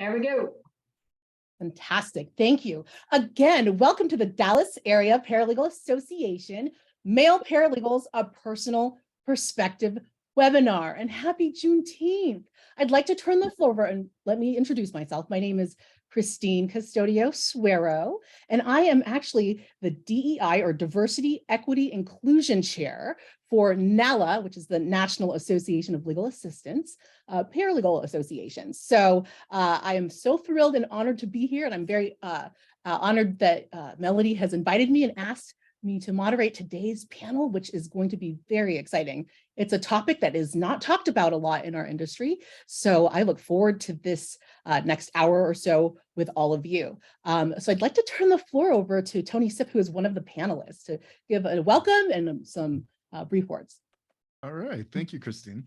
There we go. Fantastic. Thank you. Again, welcome to the Dallas Area Paralegal Association, Male Paralegals, a Personal Perspective webinar, and happy Juneteenth. I'd like to turn the floor over and let me introduce myself. My name is Christine Custodio Suero, and I am actually the DEI or Diversity, Equity, Inclusion Chair for NALA, which is the National Association of Legal Assistants, Paralegal Association. So I am so thrilled and honored to be here, and I'm very honored that Melody has invited me and asked me to moderate today's panel, which is going to be very exciting. It's a topic that is not talked about a lot in our industry, so I look forward to this next hour or so with all of you. So I'd like to turn the floor over to Tony Sipp, who is one of the panelists, to give a welcome and some brief words. All right, thank you, Christine.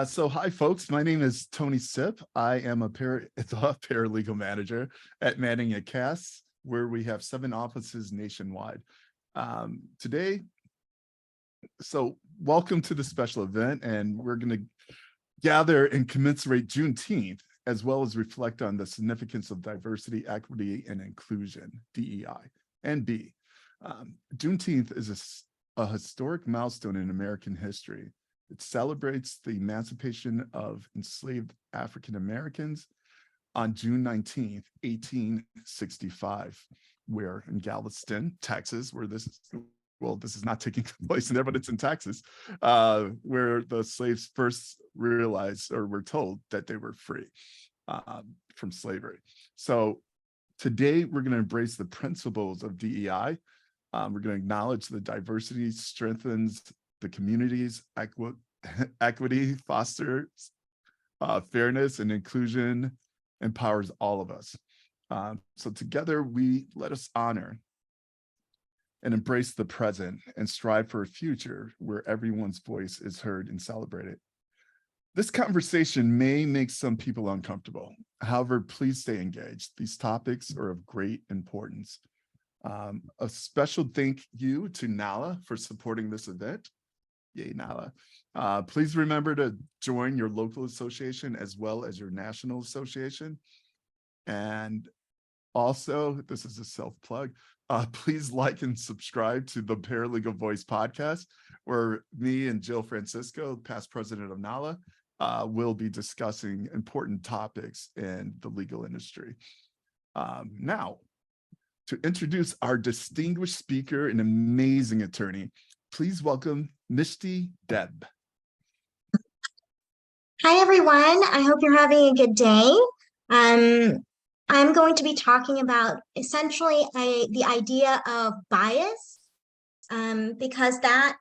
So hi, folks. My name is Tony Sipp. I am the paralegal manager at Manning & Cass, where we have 7 offices nationwide. Today, so welcome to the special event, and we're going to gather and commemorate Juneteenth, as well as reflect on the significance of diversity, equity, and inclusion, DEI, and B. Juneteenth is a historic milestone in American history. It celebrates the emancipation of enslaved African Americans on June 19th, 1865, where in Galveston, Texas, where this is not taking place in there, but it's in Texas, where the slaves first realized or were told that they were free from slavery. So today we're going to embrace the principles of DEI. We're going to acknowledge the diversity strengthens the communities, equity fosters fairness, and inclusion empowers all of us. So together let us honor and embrace the present and strive for a future where everyone's voice is heard and celebrated. This conversation may make some people uncomfortable. However, please stay engaged. These topics are of great importance. A special thank you to NALA for supporting this event. Yay, NALA. Please remember to join your local association as well as your national association. And also, this is a self-plug, please like and subscribe to the Paralegal Voice podcast, where me and Jill Francisco, past president of NALA, will be discussing important topics in the legal industry. Now, to introduce our distinguished speaker and amazing attorney, please welcome Mishti Deb. Hi, everyone. I hope you're having a good day. I'm going to be talking about essentially the idea of bias, because that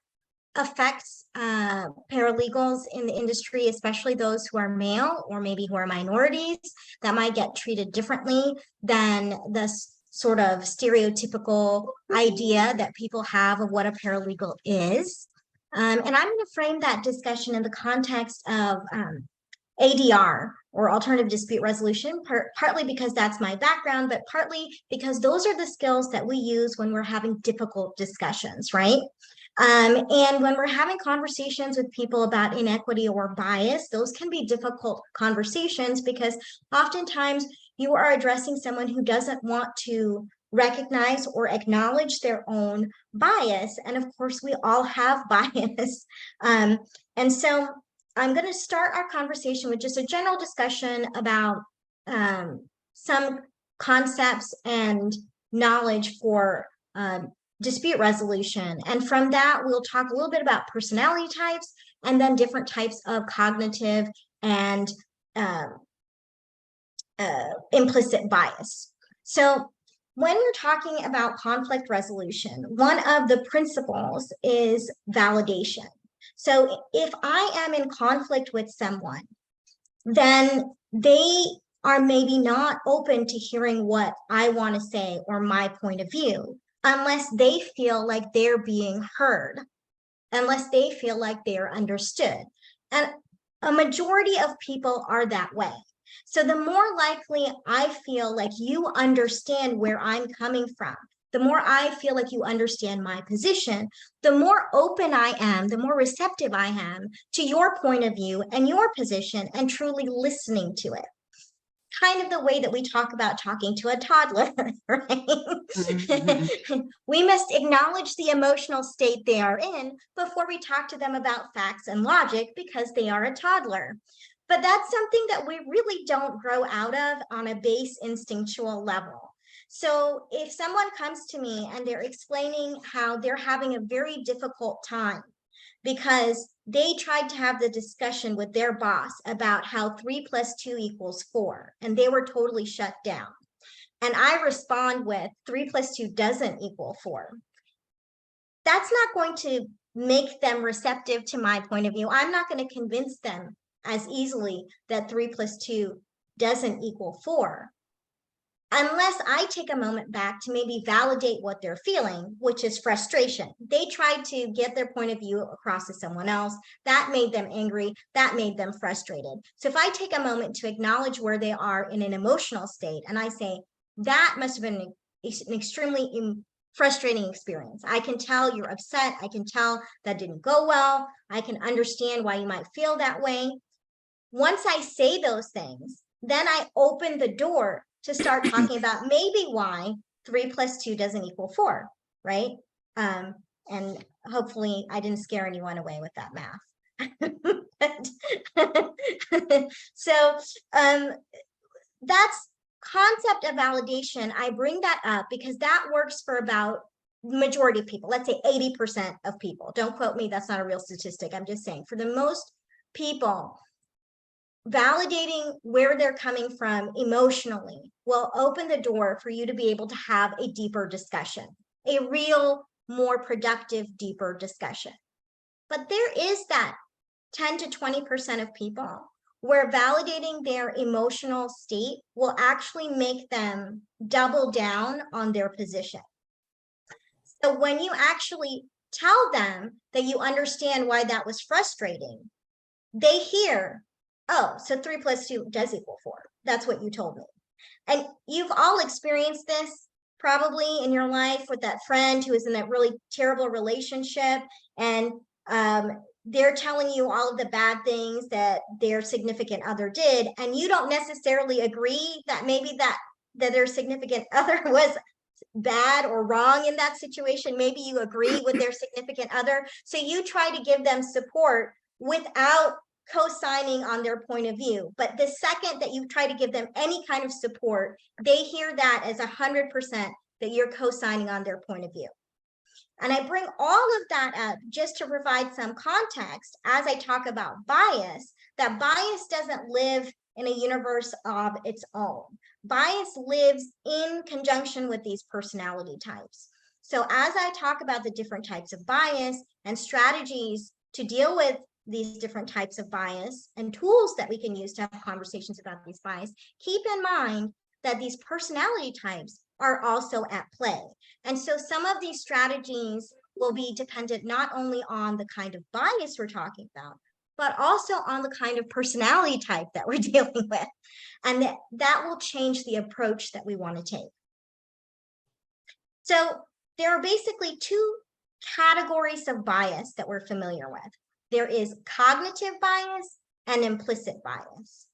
affects paralegals in the industry, especially those who are male or maybe who are minorities that might get treated differently than the sort of stereotypical idea that people have of what a paralegal is. And I'm going to frame that discussion in the context of ADR, or alternative dispute resolution, partly because that's my background, but partly because those are the skills that we use when we're having difficult discussions, right? And when we're having conversations with people about inequity or bias, those can be difficult conversations because oftentimes you are addressing someone who doesn't want to recognize or acknowledge their own bias. And of course, we all have bias. And so I'm going to start our conversation with just a general discussion about some concepts and knowledge for dispute resolution. And from that, we'll talk a little bit about personality types and then different types of cognitive and implicit bias. So when we're talking about conflict resolution, one of the principles is validation. So if I am in conflict with someone, then they are maybe not open to hearing what I want to say or my point of view, unless they feel like they're being heard, unless they feel like they're understood. And a majority of people are that way. So the more likely I feel like you understand where I'm coming from, the more I feel like you understand my position, the more open I am, the more receptive I am to your point of view and your position and truly listening to it. kind of the way that we talk about talking to a toddler, right? We must acknowledge the emotional state they are in before we talk to them about facts and logic because they are a toddler. But that's something that we really don't grow out of on a base instinctual level. So if someone comes to me and they're explaining how they're having a very difficult time because they tried to have the discussion with their boss about how 3 + 2 = 4, and they were totally shut down. And I respond with 3 + 2 doesn't equal 4. That's not going to make them receptive to my point of view. I'm not going to convince them as easily that 3 + 2 doesn't equal 4. Unless I take a moment back to maybe validate what they're feeling, which is frustration. They tried to get their point of view across to someone else. That made them angry. That made them frustrated. So if I take a moment to acknowledge where they are in an emotional state, and I say, that must have been an extremely frustrating experience. I can tell you're upset. I can tell that didn't go well. I can understand why you might feel that way. Once I say those things, then I open the door to start talking about maybe why 3 + 2 doesn't equal 4, right? And hopefully I didn't scare anyone away with that math. So that's concept of validation. I bring that up because that works for about majority of people. Let's say 80% of people. Don't quote me, that's not a real statistic. I'm just saying for the most people, validating where they're coming from emotionally will open the door for you to be able to have a deeper discussion, a real, more productive, deeper discussion. But there is that 10 to 20% of people where validating their emotional state will actually make them double down on their position. So when you actually tell them that you understand why that was frustrating, they hear, oh, so 3 + 2 does equal 4. That's what you told me. And you've all experienced this probably in your life with that friend who is in that really terrible relationship, and they're telling you all of the bad things that their significant other did, and you don't necessarily agree that maybe that their significant other was bad or wrong in that situation. Maybe you agree with their significant other. So you try to give them support without co-signing on their point of view. But the second that you try to give them any kind of support, they hear that as 100% that you're co-signing on their point of view. And I bring all of that up just to provide some context as I talk about bias, that bias doesn't live in a universe of its own. Bias lives in conjunction with these personality types. So as I talk about the different types of bias and strategies to deal with these different types of bias and tools that we can use to have conversations about these bias, keep in mind that these personality types are also at play. And so some of these strategies will be dependent not only on the kind of bias we're talking about, but also on the kind of personality type that we're dealing with. And that will change the approach that we want to take. So there are basically two categories of bias that we're familiar with. There is cognitive bias and implicit bias.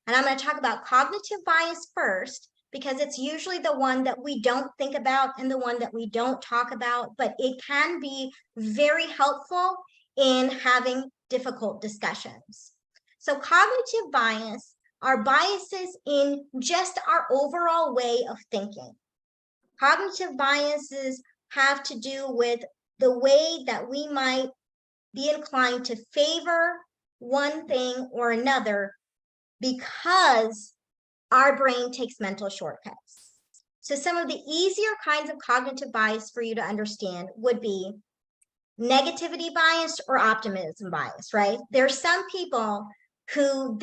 And I'm going to talk about cognitive bias first, because it's usually the one that we don't think about and the one that we don't talk about, but it can be very helpful in having difficult discussions. So cognitive bias are biases in just our overall way of thinking. Cognitive biases have to do with the way that we might be inclined to favor one thing or another because our brain takes mental shortcuts. So some of the easier kinds of cognitive bias for you to understand would be negativity bias or optimism bias, right? There are some people who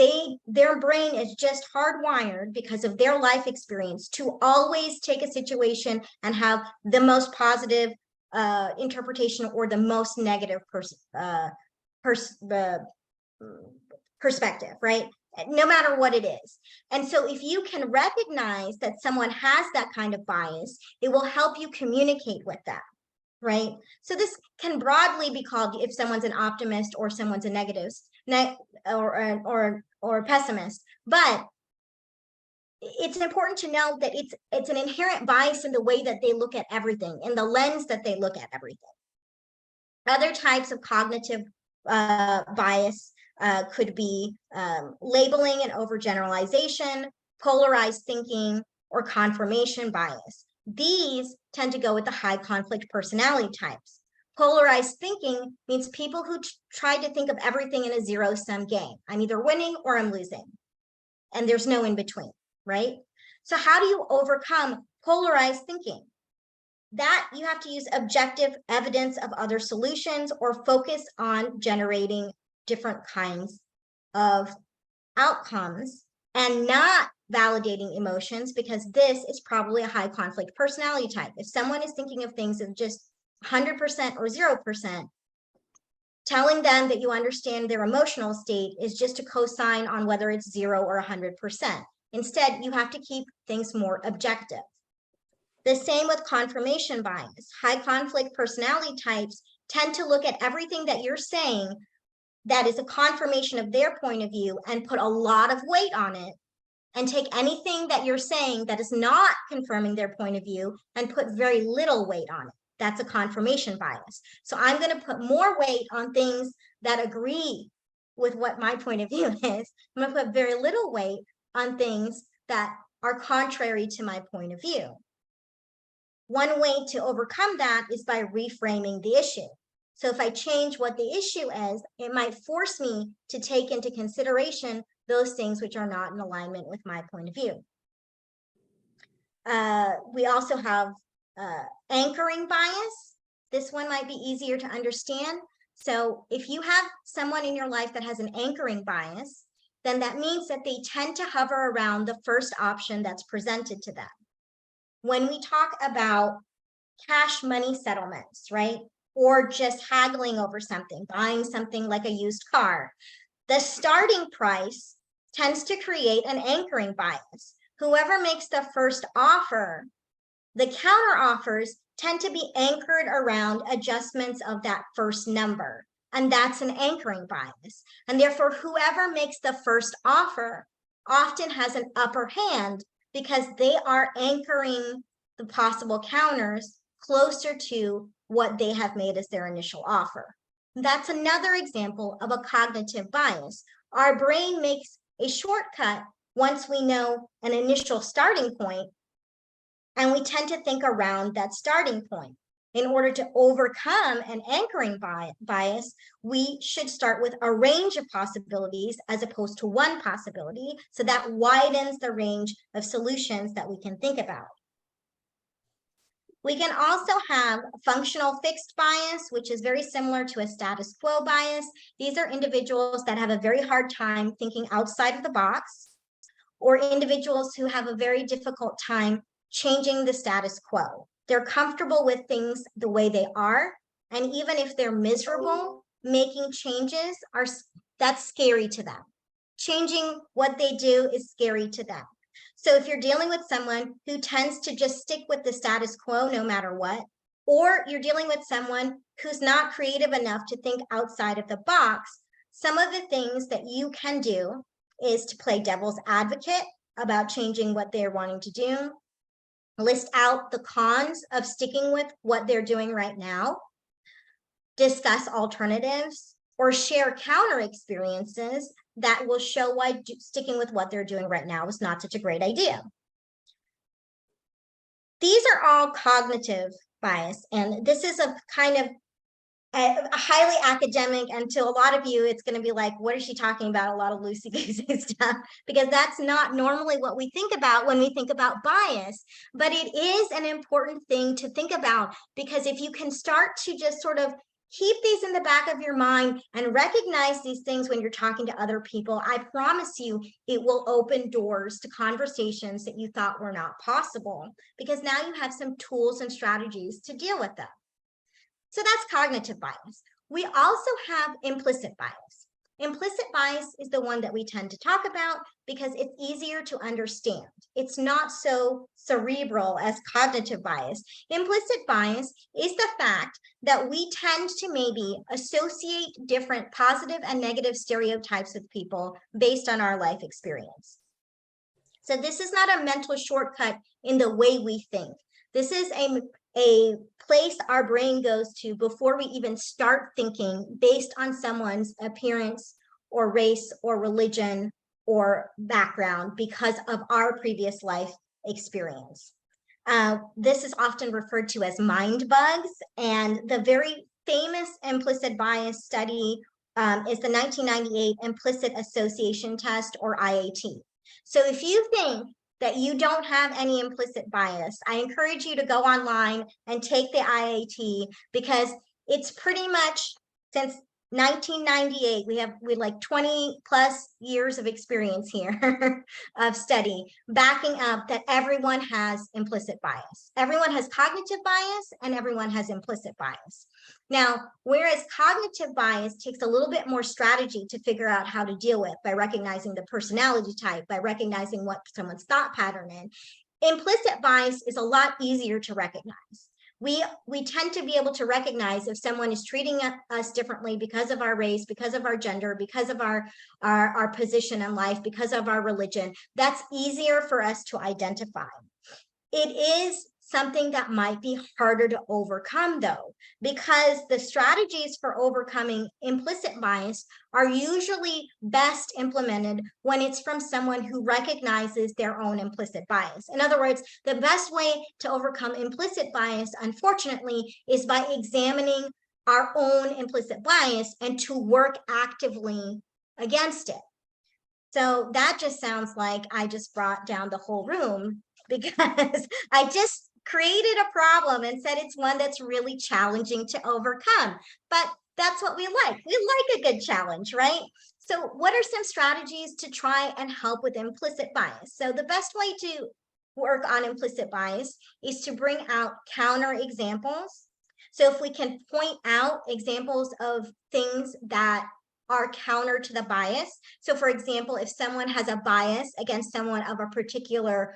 their brain is just hardwired because of their life experience to always take a situation and have the most positive interpretation or the most negative perspective, right? No matter what it is. And so if you can recognize that someone has that kind of bias, it will help you communicate with them, right? So this can broadly be called if someone's an optimist or someone's a negative or pessimist. But it's important to know that it's an inherent bias in the way that they look at everything, in the lens that they look at everything. Other types of cognitive bias could be labeling and overgeneralization, polarized thinking, or confirmation bias. These tend to go with the high conflict personality types. Polarized thinking means people who try to think of everything in a zero-sum game. I'm either winning or I'm losing, and there's no in between, right? So how do you overcome polarized thinking? That you have to use objective evidence of other solutions or focus on generating different kinds of outcomes and not validating emotions, because this is probably a high conflict personality type. If someone is thinking of things of just 100% or 0%, telling them that you understand their emotional state is just to co-sign on whether it's 0 or 100%. Instead, you have to keep things more objective. The same with confirmation bias. High conflict personality types tend to look at everything that you're saying that is a confirmation of their point of view and put a lot of weight on it, and take anything that you're saying that is not confirming their point of view and put very little weight on it. That's a confirmation bias. So I'm going to put more weight on things that agree with what my point of view is. I'm going to put very little weight on things that are contrary to my point of view. One way to overcome that is by reframing the issue. So if I change what the issue is, it might force me to take into consideration those things which are not in alignment with my point of view. We also have anchoring bias. This one might be easier to understand. So if you have someone in your life that has an anchoring bias, then that means that they tend to hover around the first option that's presented to them. When we talk about cash money settlements, right? Or just haggling over something, buying something like a used car, the starting price tends to create an anchoring bias. Whoever makes the first offer, the counter offers tend to be anchored around adjustments of that first number. And that's an anchoring bias. And therefore, whoever makes the first offer often has an upper hand because they are anchoring the possible counters closer to what they have made as their initial offer. That's another example of a cognitive bias. Our brain makes a shortcut once we know an initial starting point, and we tend to think around that starting point. In order to overcome an anchoring bias, we should start with a range of possibilities as opposed to one possibility, so that widens the range of solutions that we can think about. We can also have functional fixed bias, which is very similar to a status quo bias. These are individuals that have a very hard time thinking outside of the box, or individuals who have a very difficult time changing the status quo. They're comfortable with things the way they are, and even if they're miserable, making changes that's scary to them. Changing what they do is scary to them. So if you're dealing with someone who tends to just stick with the status quo no matter what, or you're dealing with someone who's not creative enough to think outside of the box, some of the things that you can do is to play devil's advocate about changing what they're wanting to do, list out the cons of sticking with what they're doing right now, discuss alternatives, or share counter experiences that will show why sticking with what they're doing right now is not such a great idea. These are all cognitive bias, and this is a kind of a highly academic, and to a lot of you, it's going to be like, what is she talking about? A lot of loosey-goosey stuff, because that's not normally what we think about when we think about bias. But it is an important thing to think about, because if you can start to just sort of keep these in the back of your mind and recognize these things when you're talking to other people, I promise you it will open doors to conversations that you thought were not possible, because now you have some tools and strategies to deal with them. So that's cognitive bias. We also have implicit bias. Implicit bias is the one that we tend to talk about because it's easier to understand. It's not so cerebral as cognitive bias. Implicit bias is the fact that we tend to maybe associate different positive and negative stereotypes with people based on our life experience. So this is not a mental shortcut in the way we think. This is a place our brain goes to before we even start thinking based on someone's appearance or race or religion or background because of our previous life experience. This is often referred to as mind bugs, and the very famous implicit bias study is the 1998 Implicit Association Test, or IAT. So if you think that you don't have any implicit bias, I encourage you to go online and take the IAT, because it's pretty much, since 1998, we like 20 plus years of experience here of study backing up that everyone has implicit bias. Everyone has cognitive bias and everyone has implicit bias. Now, whereas cognitive bias takes a little bit more strategy to figure out how to deal with by recognizing the personality type, by recognizing what someone's thought pattern is, implicit bias is a lot easier to recognize. We tend to be able to recognize if someone is treating us differently because of our race, because of our gender, because of our position in life, because of our religion. That's easier for us to identify. It is something that might be harder to overcome, though, because the strategies for overcoming implicit bias are usually best implemented when it's from someone who recognizes their own implicit bias. In other words, the best way to overcome implicit bias, unfortunately, is by examining our own implicit bias and to work actively against it. So that just sounds like I just brought down the whole room, because I just created a problem and said it's one that's really challenging to overcome. But that's what we like. We like a good challenge, right? So what are some strategies to try and help with implicit bias? So the best way to work on implicit bias is to bring out counter examples. So if we can point out examples of things that are counter to the bias. So for example, if someone has a bias against someone of a particular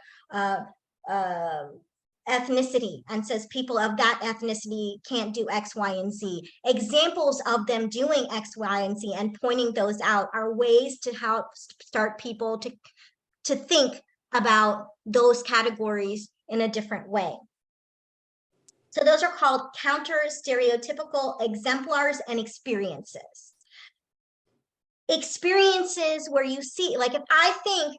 ethnicity and says people of that ethnicity can't do X, Y, and Z, examples of them doing X, Y, and Z and pointing those out are ways to help start people to think about those categories in a different way. So those are called counter stereotypical exemplars and experiences. Experiences where you see, like if I think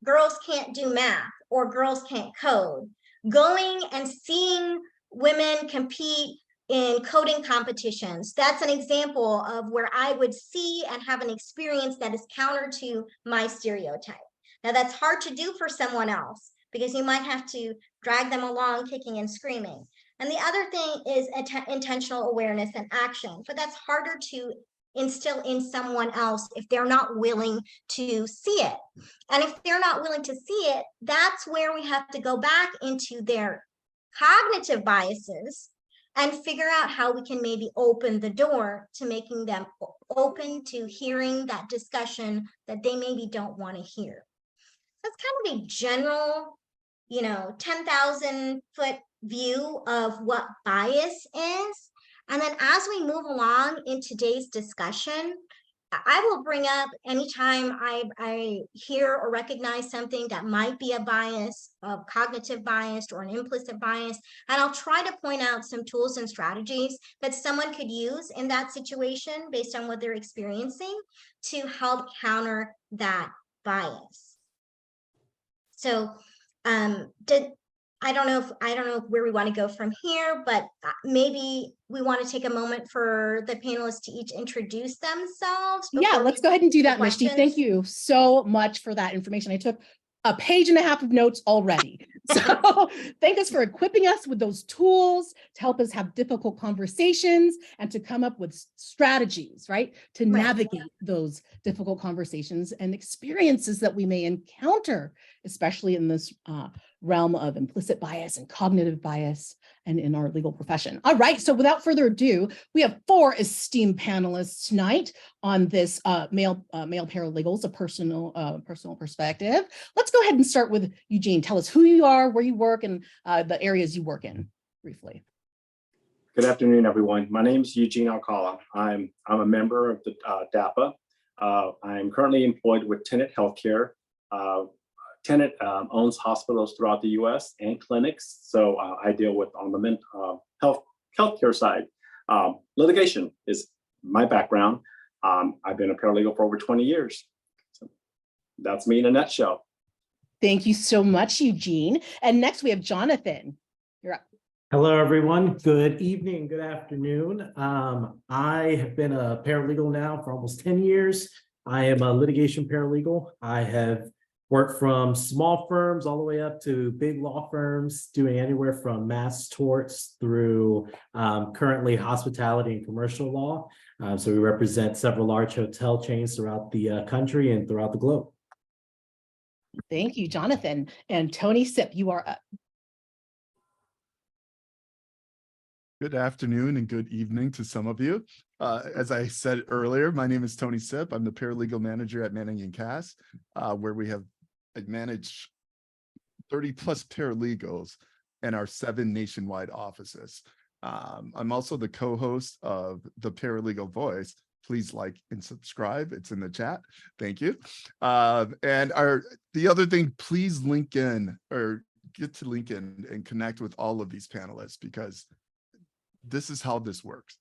girls can't do math or girls can't code, going and seeing women compete in coding competitions, that's an example of where I would see and have an experience that is counter to my stereotype. Now that's hard to do for someone else because you might have to drag them along kicking and screaming. And the other thing is intentional awareness and action, but that's harder to instill in someone else if they're not willing to see it. And if they're not willing to see it, that's where we have to go back into their cognitive biases and figure out how we can maybe open the door to making them open to hearing that discussion that they maybe don't want to hear. That's kind of a general, 10,000 foot view of what bias is. And then as we move along in today's discussion, I will bring up anytime I hear or recognize something that might be a bias, a cognitive bias or an implicit bias, and I'll try to point out some tools and strategies that someone could use in that situation based on what they're experiencing to help counter that bias. So I don't know where we want to go from here, but maybe we want to take a moment for the panelists to each introduce themselves. Yeah, let's go ahead and do that, Mishti. Thank you so much for that information. I took a page and a half of notes already. So thank us for equipping us with those tools to help us have difficult conversations and to come up with strategies, right? To navigate those difficult conversations and experiences that we may encounter, especially in this realm of implicit bias and cognitive bias and in our legal profession. All right, so without further ado, we have 4 esteemed panelists tonight on this male paralegals, a personal perspective. Let's go ahead and start with Eugene. Tell us who you are, where you work, and the areas you work in, briefly. Good afternoon, everyone. My name is Eugene Alcala. I'm a member of the DAPA. I'm currently employed with Tenet Healthcare, tenant owns hospitals throughout the U.S. and clinics, so I deal with on the healthcare side. Litigation is my background. I've been a paralegal for over 20 years. So that's me in a nutshell. Thank you so much, Eugene. And next we have Jonathan. You're up. Hello, everyone. Good evening, good afternoon. I have been a paralegal now for almost 10 years. I am a litigation paralegal. I have worked from small firms all the way up to big law firms, doing anywhere from mass torts through currently hospitality and commercial law. So we represent several large hotel chains throughout the country and throughout the globe. Thank you, Jonathan. And Tony Sip, you are up. Good afternoon and good evening to some of you. As I said earlier, my name is Tony Sip. I'm the paralegal manager at Manning & Cass, where I manage 30 plus paralegals in our 7 nationwide offices. I'm also the co-host of the Paralegal Voice. Please like and subscribe. It's in the chat. Thank you. And the other thing, please link in or get to LinkedIn and connect with all of these panelists, because this is how this works.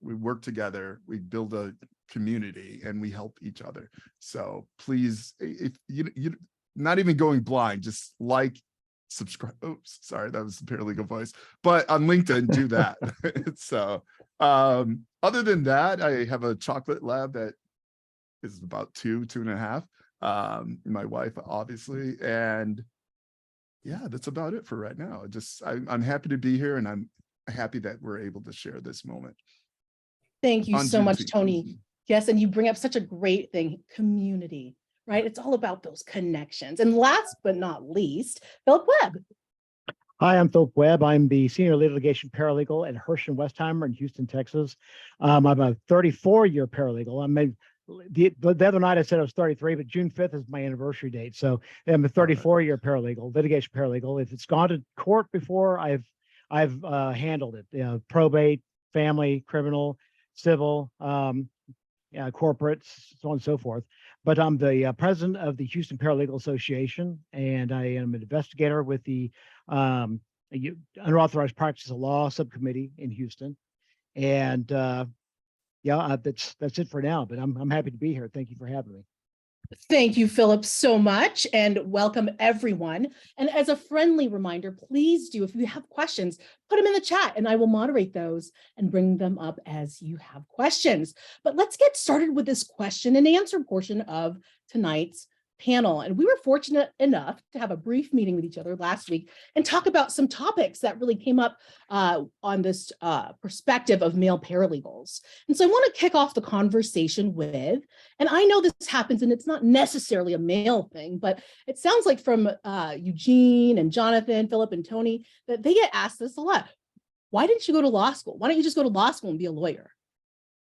We work together, we build a community, and we help each other. So please, if you not even going blind, just like, subscribe. Oops, sorry, that was the Paralegal Voice. But on LinkedIn, do that. So other than that, I have a chocolate lab that is about 2.5. My wife, obviously, and yeah, that's about it for right now. I'm happy to be here, and I'm happy that we're able to share this moment. Thank you so much, Juneteenth. Tony. Yes, and you bring up such a great thing, community, right? It's all about those connections. And last but not least, Philip Webb. Hi, I'm Philip Webb. I'm the senior litigation paralegal at Hirsch & Westheimer in Houston, Texas. I'm a 34-year paralegal. The other night I said I was 33, but June 5th is my anniversary date. So I'm a 34-year paralegal, litigation paralegal. If it's gone to court before, I've handled it. Probate, family, criminal, civil, corporate, so on and so forth. But I'm the president of the Houston Paralegal Association, and I am an investigator with the Unauthorized Practice of Law Subcommittee in Houston. And that's it for now. But I'm happy to be here. Thank you for having me. Thank you, Philip, so much, and welcome everyone. And as a friendly reminder, please do, if you have questions, put them in the chat and I will moderate those and bring them up as you have questions. But let's get started with this question and answer portion of tonight's panel. And we were fortunate enough to have a brief meeting with each other last week and talk about some topics that really came up on this perspective of male paralegals. And so I want to kick off the conversation with, and I know this happens and it's not necessarily a male thing, but it sounds like from Eugene and Jonathan, Philip and Tony, that they get asked this a lot. Why didn't you go to law school? Why don't you just go to law school and be a lawyer?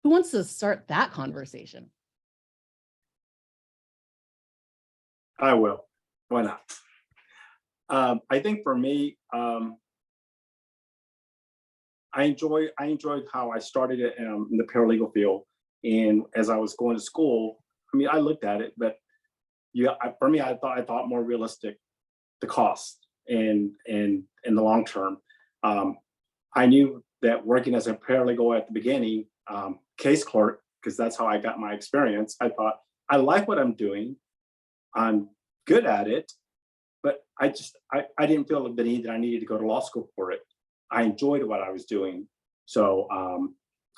Who wants to start that conversation? I will. Why not? I think for me, I enjoyed how I started it in the paralegal field. And as I was going to school, I mean, I looked at it, but yeah, for me, I thought more realistic, the cost and in the long term. I knew that working as a paralegal at the beginning, case clerk, because that's how I got my experience. I thought, I like what I'm doing. I'm good at it, but I didn't feel the need that I needed to go to law school for it. I enjoyed what I was doing. So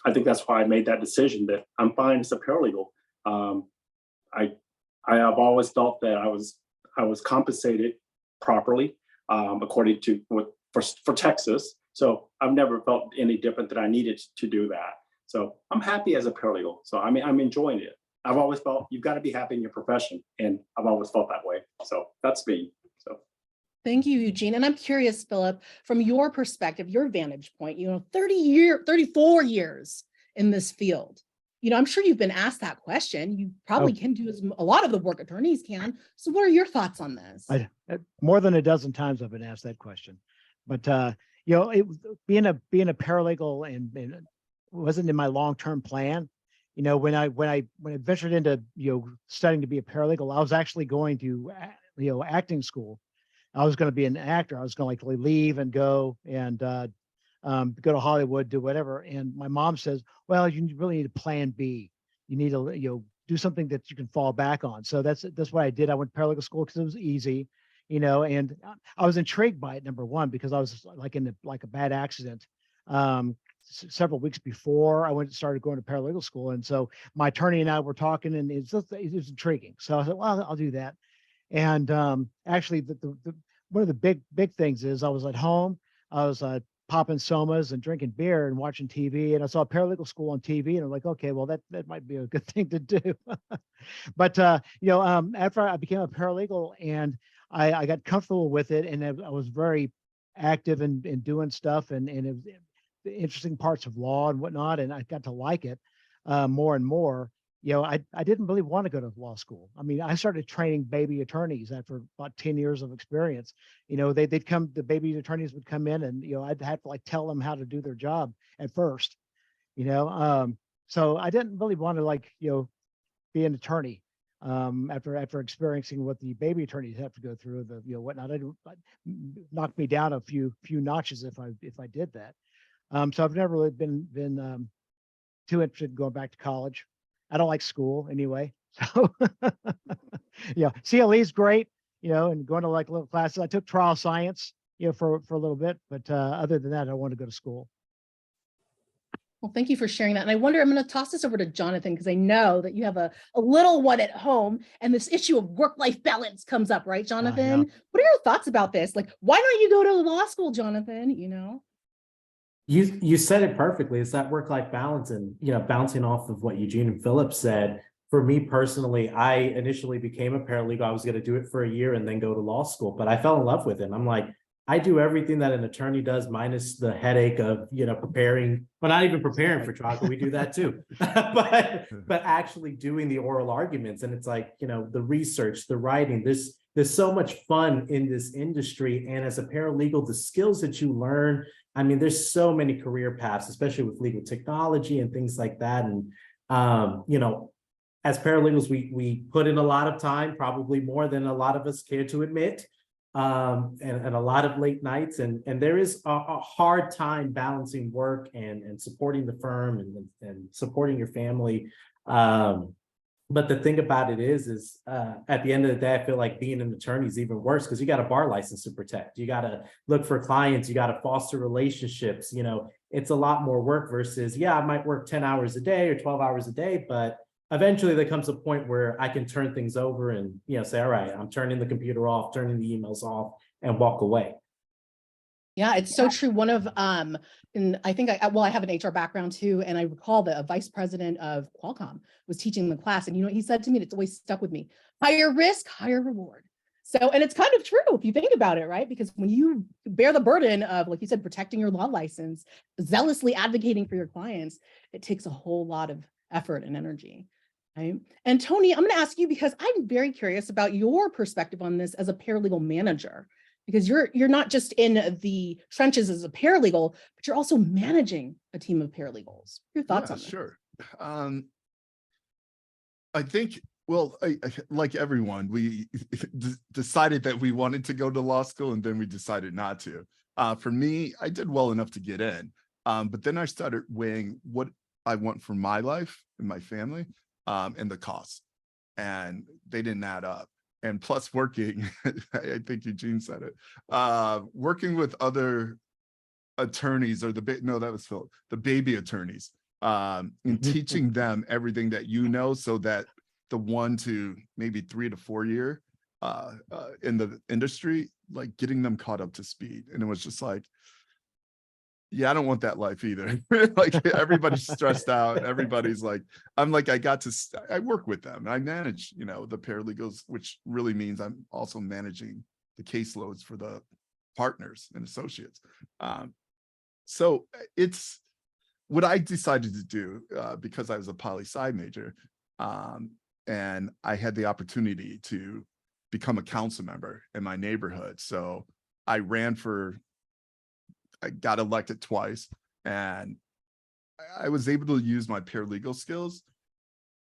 I think that's why I made that decision that I'm fine as a paralegal. I have always felt that I was compensated properly according to for Texas. So I've never felt any different that I needed to do that. So I'm happy as a paralegal. So I mean, I'm enjoying it. I've always felt you've got to be happy in your profession, and I've always felt that way. So that's me. So thank you, Eugene. And I'm curious, Philip, from your perspective, your vantage point, 34 years in this field. I'm sure you've been asked that question. You probably can do a lot of the work attorneys can. So what are your thoughts on this? More than a dozen times I've been asked that question. But being a paralegal and it wasn't in my long-term plan. When I ventured into studying to be a paralegal, I was actually going to acting school. I was going to be an actor. I was going to like leave and go and go to Hollywood, do whatever. And my mom says, well, you really need a plan B. You need to, do something that you can fall back on. So that's what I did. I went to paralegal school because it was easy, and I was intrigued by it, number one, because I was like in a bad accident several weeks before I started going to paralegal school. And so my attorney and I were talking, and it was intriguing. So I said, well, I'll do that. And actually, the one of the big things is I was at home. I was popping somas and drinking beer and watching TV, and I saw paralegal school on TV, and I'm like, okay, well that might be a good thing to do. But after I became a paralegal and I got comfortable with it, and I was very active in doing stuff and it was the interesting parts of law and whatnot, and I got to like it more and more. I didn't really want to go to law school. I mean, I started training baby attorneys after about 10 years of experience. The baby attorneys would come in and, I'd have to like tell them how to do their job at first, so I didn't really want to be an attorney after experiencing what the baby attorneys have to go through, whatnot. It knocked me down a few notches if I did that. So I've never really been too interested in going back to college. I don't like school anyway. So CLE is great, and going to like little classes. I took trial science, for a little bit, but other than that, I want to go to school. Well, thank you for sharing that. And I wonder, I'm going to toss this over to Jonathan, because I know that you have a little one at home and this issue of work-life balance comes up, right, Jonathan? Yeah. What are your thoughts about this? Like, why don't you go to law school, Jonathan? You said it perfectly. It's that work-life balance, and bouncing off of what Eugene and Philip said. For me personally, I initially became a paralegal. I was going to do it for a year and then go to law school, but I fell in love with it. I'm like, I do everything that an attorney does, minus the headache of preparing, but not even preparing for trial. We do that too, but actually doing the oral arguments. And it's like, the research, the writing. There's so much fun in this industry, and as a paralegal, the skills that you learn. I mean, there's so many career paths, especially with legal technology and things like that. And, as paralegals, we put in a lot of time, probably more than a lot of us care to admit, and a lot of late nights. And there is a hard time balancing work and supporting the firm and supporting your family. But the thing about it is at the end of the day, I feel like being an attorney is even worse, because you got a bar license to protect. You got to look for clients. You got to foster relationships. It's a lot more work versus, I might work 10 hours a day or 12 hours a day, but eventually there comes a point where I can turn things over and, say, all right, I'm turning the computer off, turning the emails off, and walk away. Yeah, it's so true. One of, and I think I have an HR background too. And I recall the vice president of Qualcomm was teaching the class, and he said to me, it's always stuck with me: higher risk, higher reward. So, and it's kind of true if you think about it, right? Because when you bear the burden of, like you said, protecting your law license, zealously advocating for your clients, it takes a whole lot of effort and energy. Right. And Tony, I'm going to ask you, because I'm very curious about your perspective on this as a paralegal manager, because you're not just in the trenches as a paralegal, but you're also managing a team of paralegals. Your thoughts on that? Sure. I think, well, I like everyone, we decided that we wanted to go to law school, and then we decided not to. For me, I did well enough to get in, but then I started weighing what I want for my life and my family, and the costs, and they didn't add up. And plus working, I think Eugene said it, working with other attorneys, or that was Phil, the baby attorneys, and teaching them everything that so that the 1 to maybe 3 to 4 year in the industry, like getting them caught up to speed. And it was just like, I don't want that life either. Like everybody's stressed out. Everybody's like, I work with them. I manage, the paralegals, which really means I'm also managing the caseloads for the partners and associates. So it's what I decided to do because I was a poli-sci major, and I had the opportunity to become a council member in my neighborhood. So I got elected twice, and I was able to use my paralegal skills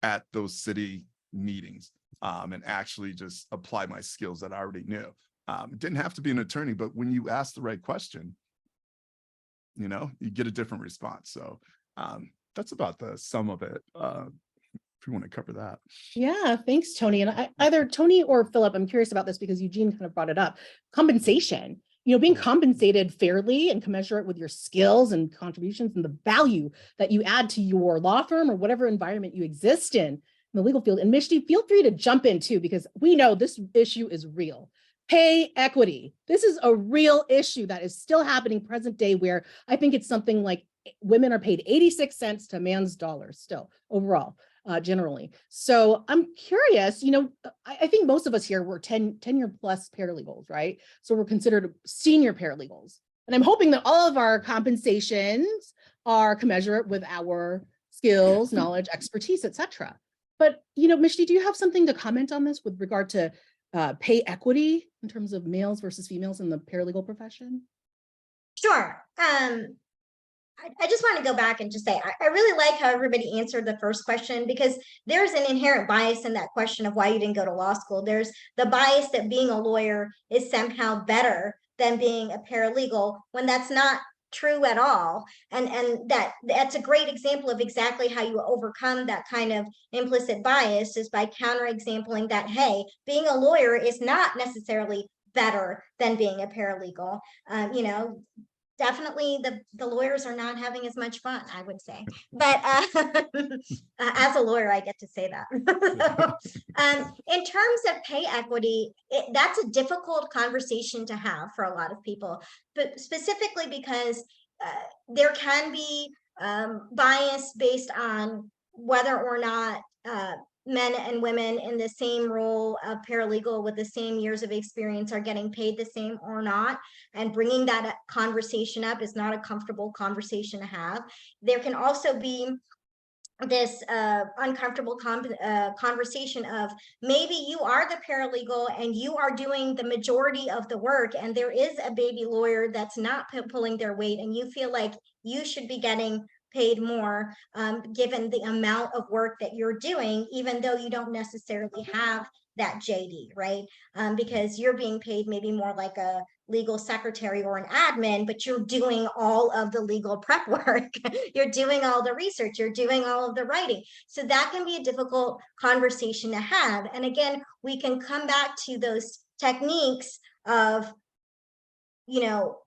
at those city meetings. and actually just apply my skills that I already knew. Didn't have to be an attorney, but when you ask the right question, you know, you get a different response. So that's about the sum of it. If you want to cover that. Yeah, thanks, Tony. And either Tony or Philip, I'm curious about this because Eugene kind of brought it up. Compensation, you know, being compensated fairly and commensurate with your skills and contributions and the value that you add to your law firm or whatever environment you exist in the legal field. And Mishti, feel free to jump in too, because we know this issue is real. Pay equity. This is a real issue that is still happening present day, where I think it's something like women are paid 86 cents to man's dollars still overall, generally. So I'm curious, you know, I think most of us here were 10-year plus paralegals, right? So we're considered senior paralegals. And I'm hoping that all of our compensations are commensurate with our skills, knowledge, expertise, etc. But, you know, Mishti, do you have something to comment on this with regard to pay equity in terms of males versus females in the paralegal profession? Sure. I just want to go back and just say, I really like how everybody answered the first question, because there's an inherent bias in that question of why you didn't go to law school. There's the bias that being a lawyer is somehow better than being a paralegal, when that's not true at all. And that's a great example of exactly how you overcome that kind of implicit bias, is by counter-exampling that, hey, being a lawyer is not necessarily better than being a paralegal. You know, definitely the lawyers are not having as much fun, I would say. But as a lawyer, I get to say that. In terms of pay equity, that's a difficult conversation to have for a lot of people, but specifically because there can be bias based on whether or not men and women in the same role of paralegal with the same years of experience are getting paid the same or not. And bringing that conversation up is not a comfortable conversation to have. There can also be this uncomfortable conversation of, maybe you are the paralegal and you are doing the majority of the work, and there is a baby lawyer that's not pulling their weight, and you feel like you should be getting paid more given the amount of work that you're doing, even though you don't necessarily have that JD, right? Because you're being paid maybe more like a legal secretary or an admin, but you're doing all of the legal prep work. You're doing all the research, you're doing all of the writing. So that can be a difficult conversation to have. And again, we can come back to those techniques of, you know,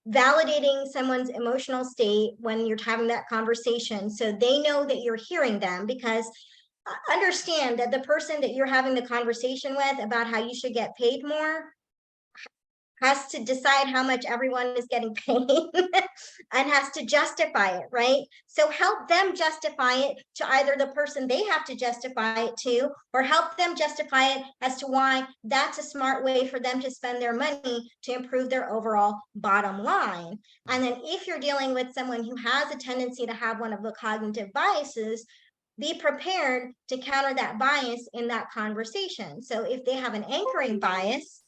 validating someone's emotional state when you're having that conversation, so they know that you're hearing them. Because understand that the person that you're having the conversation with about how you should get paid more has to decide how much everyone is getting paid and has to justify it, right? So help them justify it to either the person they have to justify it to, or help them justify it as to why that's a smart way for them to spend their money to improve their overall bottom line. And then if you're dealing with someone who has a tendency to have one of the cognitive biases, be prepared to counter that bias in that conversation. So if they have an anchoring bias,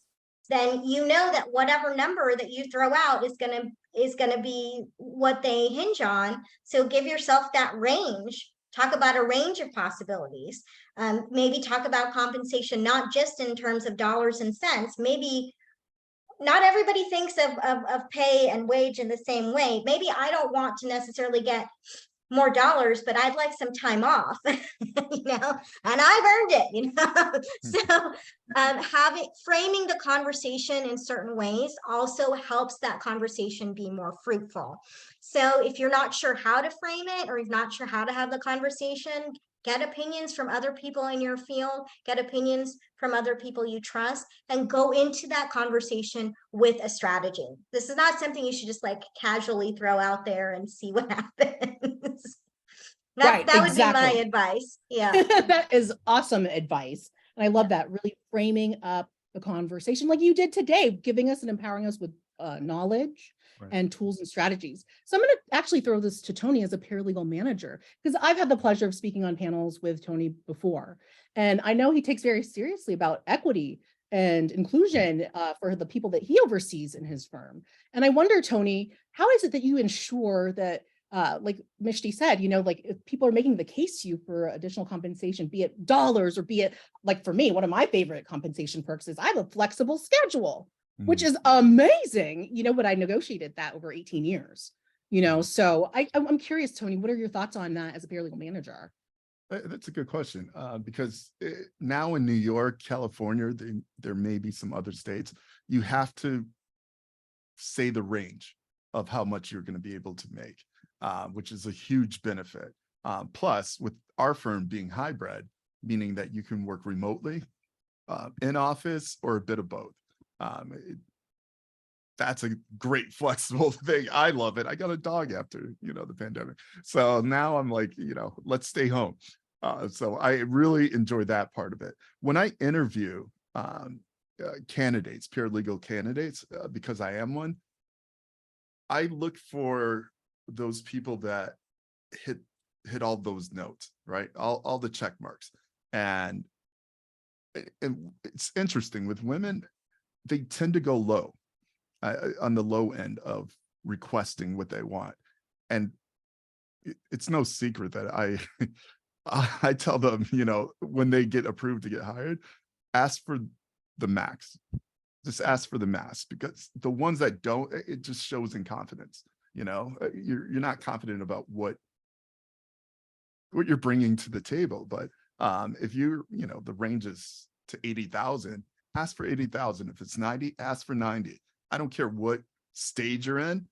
then you know that whatever number that you throw out is gonna be what they hinge on. So give yourself that range. Talk about a range of possibilities. Maybe talk about compensation, not just in terms of dollars and cents. Maybe not everybody thinks of pay and wage in the same way. Maybe I don't want to necessarily get more dollars, but I'd like some time off, you know, and I've earned it, you know. So framing the conversation in certain ways also helps that conversation be more fruitful. So if you're not sure how to frame it, or you're not sure how to have the conversation, get opinions from other people in your field, get opinions from other people you trust, and go into that conversation with a strategy. This is not something you should just like casually throw out there and see what happens. That would be my advice. Yeah. That is awesome advice. And I love that, really framing up the conversation like you did today, giving us and empowering us with knowledge and tools and strategies. So I'm going to actually throw this to Tony as a paralegal manager, because I've had the pleasure of speaking on panels with Tony before. And I know he takes very seriously about equity and inclusion for the people that he oversees in his firm. And I wonder, Tony, how is it that you ensure that like Mishti said, like if people are making the case to you for additional compensation, be it dollars or be it, like for me, one of my favorite compensation perks is I have a flexible schedule, which is amazing, but I negotiated that over 18 years, so I'm curious, Tony, what are your thoughts on that as a paralegal manager? That's a good question, because now in New York, California, there may be some other states, you have to say the range of how much you're going to be able to make, which is a huge benefit. Plus, with our firm being hybrid, meaning that you can work remotely, in office, or a bit of both. That's a great flexible thing. I love it. I got a dog after, the pandemic. So now I'm like, let's stay home. So I really enjoy that part of it. When I interview candidates, paralegal candidates, because I am one, I look for those people that hit all those notes, right? All the check marks. And it's interesting with women, they tend to go low, on the low end of requesting what they want. And it's no secret that I tell them, when they get approved to get hired, ask for the max. Just ask for the max, because the ones that don't, it just shows incompetence. You're not confident about what you're bringing to the table. But if you're, the range is to 80,000, ask for 80,000. If it's 90, ask for 90. I don't care what stage you're in,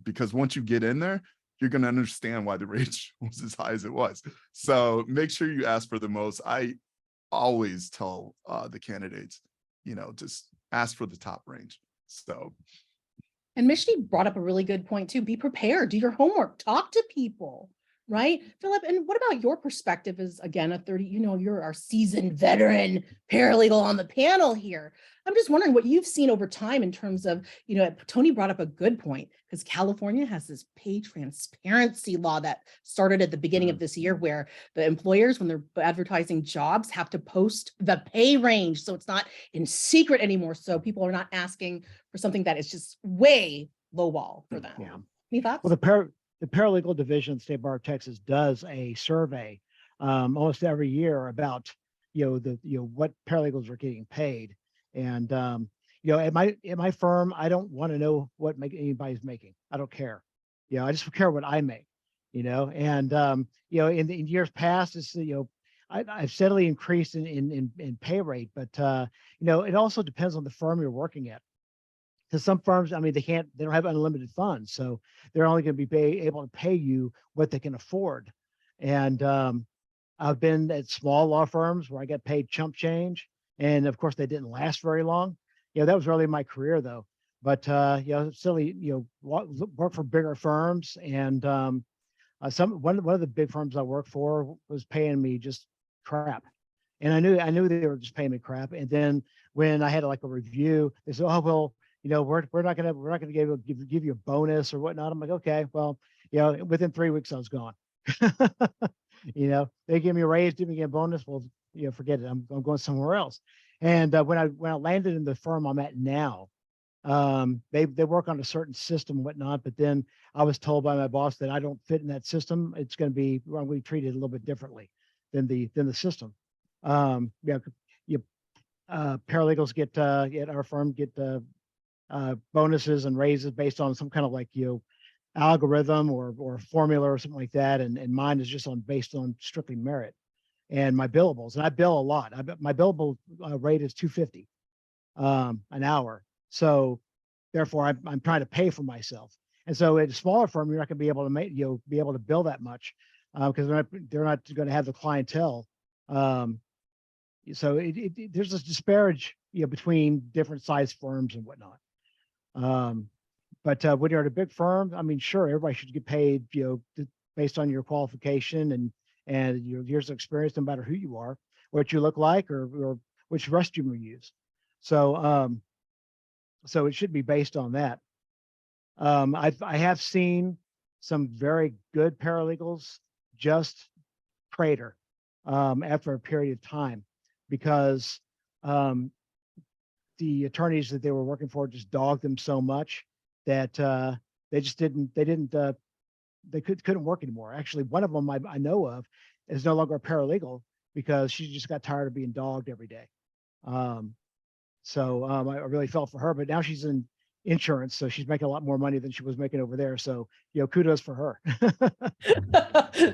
because once you get in there, you're going to understand why the range was as high as it was. So make sure you ask for the most. I always tell the candidates, just ask for the top range. So. And Mishti brought up a really good point too. Be prepared, do your homework, talk to people, right? Philip, and what about your perspective as, again, a 30, you're our seasoned veteran paralegal on the panel here. I'm just wondering what you've seen over time in terms of, Tony brought up a good point, because California has this pay transparency law that started at the beginning of this year, where the employers, when they're advertising jobs, have to post the pay range. So it's not in secret anymore. So people are not asking for something that is just way lowball for them. Yeah. Any thoughts? Well, the paralegal division of the State Bar of Texas does a survey almost every year about what paralegals are getting paid. And at my firm, I don't want to know what anybody's making. I don't care. I just care what I make. And in years past, it's I've steadily increased in pay rate, but it also depends on the firm you're working at. Because some firms, they don't have unlimited funds, so they're only going to be able to pay you what they can afford. And I've been at small law firms where I got paid chump change, and of course they didn't last very long. That was early in my career though. But still, work for bigger firms, and one of the big firms I worked for was paying me just crap. And I knew they were just paying me crap. And then when I had like a review, they said, "Oh well, we're not gonna give you a bonus or whatnot." I'm like, okay, well, within 3 weeks I was gone. They gave me a raise, didn't give me a bonus. Well, forget it. I'm going somewhere else. And when I landed in the firm I'm at now, they work on a certain system and whatnot, but then I was told by my boss that I don't fit in that system. I'm going to be treated a little bit differently than the system. Paralegals at our firm get bonuses and raises based on some kind of algorithm or formula or something like that, and mine is just based on strictly merit and my billables. And I bill a lot. My billable rate is $250 an hour. So therefore, I'm trying to pay for myself. And so at a smaller firm, you're not going to be able to be able to bill that much because they're not going to have the clientele. So there's this disparage between different size firms and whatnot. But when you're at a big firm, sure, everybody should get paid, based on your qualification and your years of experience, no matter who you are, what you look like, or which restroom you use. So, so it should be based on that. I have seen some very good paralegals just crater after a period of time because the attorneys that they were working for just dogged them so much that they didn't they couldn't work anymore. Actually, one of them I know of is no longer a paralegal because she just got tired of being dogged every day. I really felt for her, but now she's in insurance, so she's making a lot more money than she was making over there. So, kudos for her.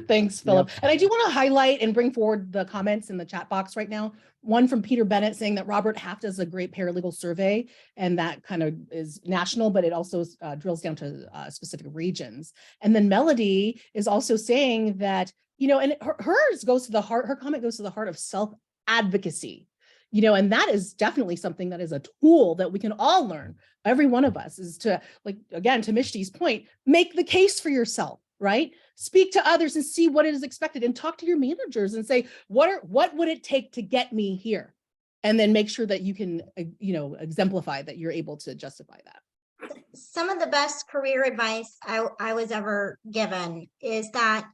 Thanks, Philip. And I do want to highlight and bring forward the comments in the chat box right now. One from Peter Bennett saying that Robert Half does a great paralegal survey, and that kind of is national, but it also drills down to specific regions. And then Melody is also saying that, and hers goes to the heart, her comment goes to the heart of self-advocacy. And that is definitely something that is a tool that we can all learn. Every one of us is to, like, again, to Mishti's point, make the case for yourself, right? Speak to others and see what is expected, and talk to your managers and say, what would it take to get me here? And then make sure that you can, exemplify that you're able to justify that. Some of the best career advice I was ever given is that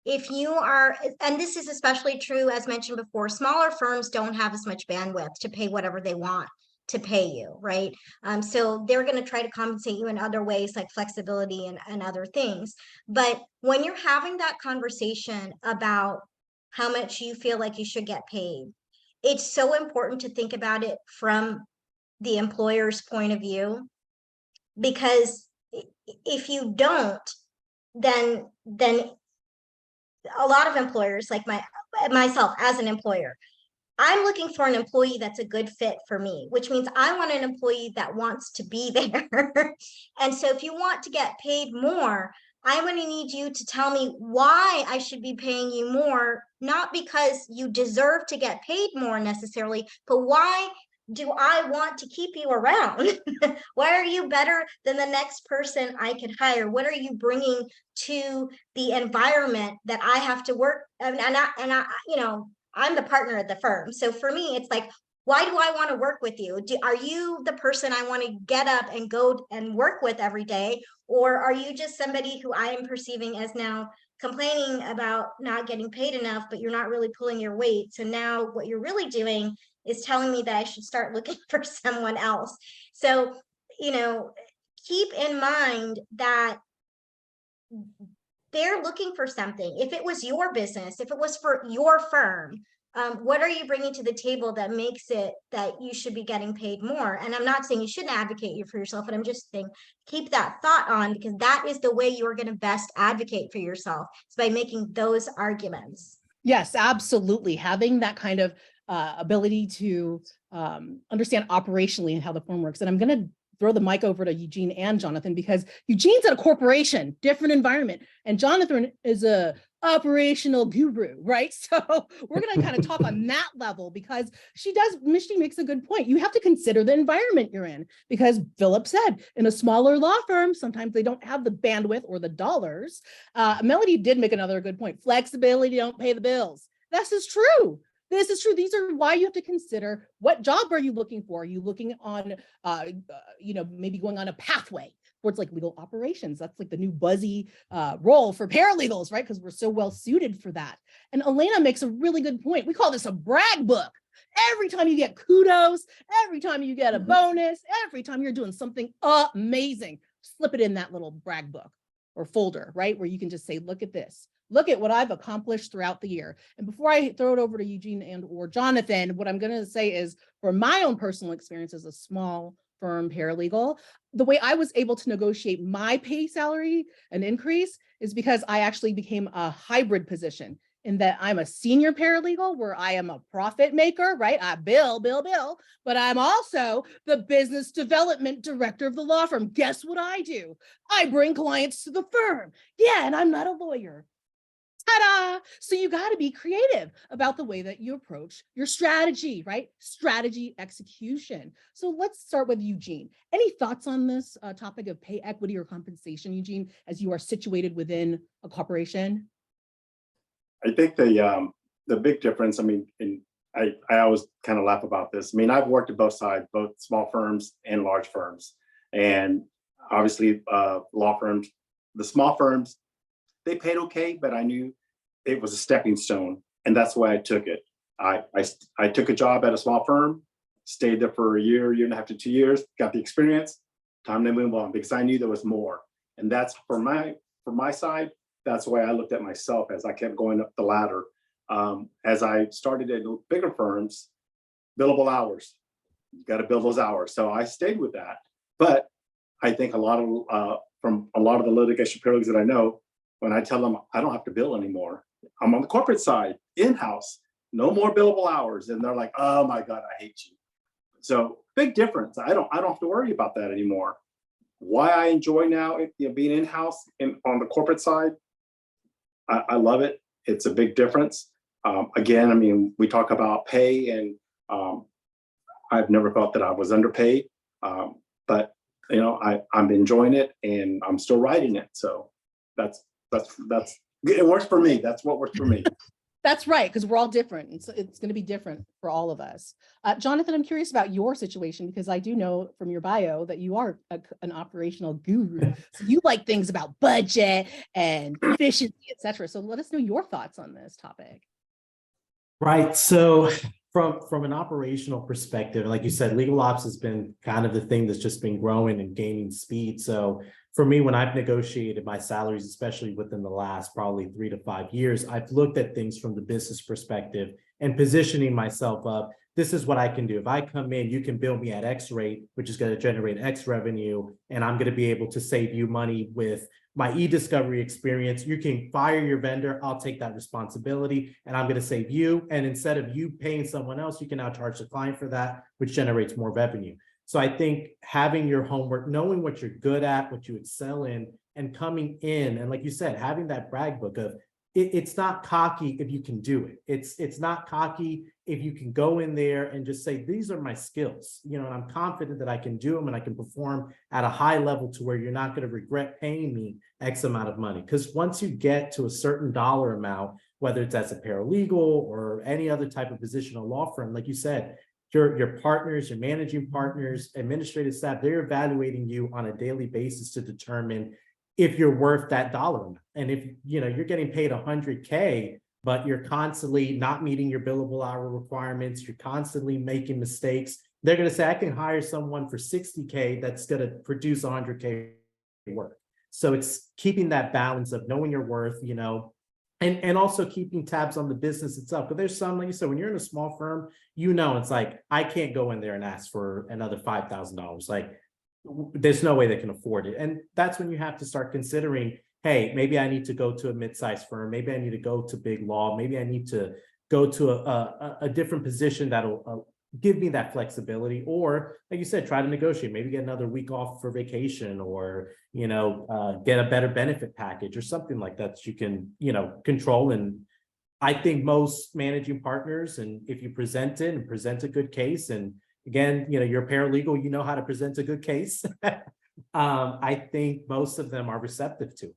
if you are, and this is especially true, as mentioned before, smaller firms don't have as much bandwidth to pay whatever they want to pay you, right? So they're going to try to compensate you in other ways, like flexibility and other things. But when you're having that conversation about how much you feel like you should get paid, it's so important to think about it from the employer's point of view, because if you don't, then a lot of employers, like myself as an employer, I'm looking for an employee that's a good fit for me, which means I want an employee that wants to be there. And so if you want to get paid more, I'm going to need you to tell me why I should be paying you more, not because you deserve to get paid more necessarily, but why do I want to keep you around? Why are you better than the next person I could hire? What are you bringing to the environment that I have to work? And I'm the partner at the firm. So for me, it's like, why do I want to work with you? Are you the person I want to get up and go and work with every day? Or are you just somebody who I am perceiving as now complaining about not getting paid enough, but you're not really pulling your weight? So now what you're really doing is telling me that I should start looking for someone else. So, keep in mind that they're looking for something. If it was your business, if it was for your firm, what are you bringing to the table that makes it that you should be getting paid more? And I'm not saying you shouldn't advocate for yourself, but I'm just saying keep that thought on, because that is the way you are going to best advocate for yourself, is by making those arguments. Yes, absolutely. Having that kind of ability to understand operationally and how the firm works. And I'm going to throw the mic over to Eugene and Jonathan, because Eugene's at a corporation, different environment, and Jonathan is a operational guru, right? So we're going to kind of talk on that level, because Mishti makes a good point. You have to consider the environment you're in, because Philip said in a smaller law firm, sometimes they don't have the bandwidth or the dollars. Melody did make another good point. Flexibility don't pay the bills. This is true. This is true. These are why you have to consider, what job are you looking for? Are you looking on, maybe going on a pathway towards like legal operations? That's like the new buzzy role for paralegals, right? Because we're so well suited for that. And Elena makes a really good point. We call this a brag book. Every time you get kudos, every time you get a bonus, every time you're doing something amazing, slip it in that little brag book or folder, right? Where you can just say, look at this. Look at what I've accomplished throughout the year. And before I throw it over to Eugene and or Jonathan, what I'm going to say is, for my own personal experience as a small firm paralegal, the way I was able to negotiate my pay salary and increase is because I actually became a hybrid position, in that I'm a senior paralegal where I am a profit maker, right? I bill, but I'm also the business development director of the law firm. Guess what I do? I bring clients to the firm. Yeah, and I'm not a lawyer. Ta-da! So you got to be creative about the way that you approach your strategy, right? Strategy execution. So let's start with Eugene. Any thoughts on this topic of pay equity or compensation, Eugene, as you are situated within a corporation? I think the big difference, I always kind of laugh about this. I've worked at both sides, both small firms and large firms. And obviously law firms, the small firms, they paid okay, but I knew it was a stepping stone, and that's why I took it. I took a job at a small firm, stayed there for a year and a half to 2 years, got the experience, time to move on, because I knew there was more. And that's for my side, that's the way I looked at myself as I kept going up the ladder. As I started at bigger firms, billable hours, you got to bill those hours. So I stayed with that. But I think a lot of from a lot of the litigation paralegals that I know, when I tell them I don't have to bill anymore, I'm on the corporate side, in-house, no more billable hours, and they're like, "Oh my God, I hate you." So big difference. I don't have to worry about that anymore. Why I enjoy now, being in-house and on the corporate side, I love it. It's a big difference. Again, I mean, we talk about pay, and I've never felt that I was underpaid, but I'm enjoying it, and I'm still writing it. So that's it works for me. That's what works for me. That's right, because we're all different. It's going to be different for all of us. Jonathan, I'm curious about your situation, because I do know from your bio that you are an operational guru. So you like things about budget and efficiency, etc. So let us know your thoughts on this topic. Right. So from an operational perspective, like you said, legal ops has been kind of the thing that's just been growing and gaining speed. So for me, when I've negotiated my salaries, especially within the last probably 3 to 5 years, I've looked at things from the business perspective and positioning myself up. This is what I can do. If I come in, you can bill me at X rate, which is going to generate X revenue, and I'm going to be able to save you money with my e-discovery experience. You can fire your vendor. I'll take that responsibility, and I'm going to save you. And instead of you paying someone else, you can now charge the client for that, which generates more revenue. So I think having your homework, knowing what you're good at, what you excel in, and coming in, and like you said, having that brag book of it's not cocky if you can do it. It's not cocky if you can go in there and just say, these are my skills, and I'm confident that I can do them and I can perform at a high level to where you're not going to regret paying me X amount of money. Because once you get to a certain dollar amount, whether it's as a paralegal or any other type of position, a law firm, like you said, your partners, your managing partners, administrative staff, they're evaluating you on a daily basis to determine if you're worth that dollar amount. And if you're getting paid $100K, but you're constantly not meeting your billable hour requirements, you're constantly making mistakes, they're going to say, I can hire someone for $60K that's going to produce $100K work. So it's keeping that balance of knowing your worth, and also keeping tabs on the business itself. But there's some, like you said, when you're in a small firm, it's like, I can't go in there and ask for another $5,000. Like, there's no way they can afford it. And that's when you have to start considering, hey, maybe I need to go to a mid-sized firm. Maybe I need to go to big law. Maybe I need to go to a different position that'll give me that flexibility. Or like you said, try to negotiate, maybe get another week off for vacation, or, get a better benefit package or something like that you can, control. And I think most managing partners, and if you present it and present a good case, and again, you're a paralegal, you know how to present a good case. I think most of them are receptive to.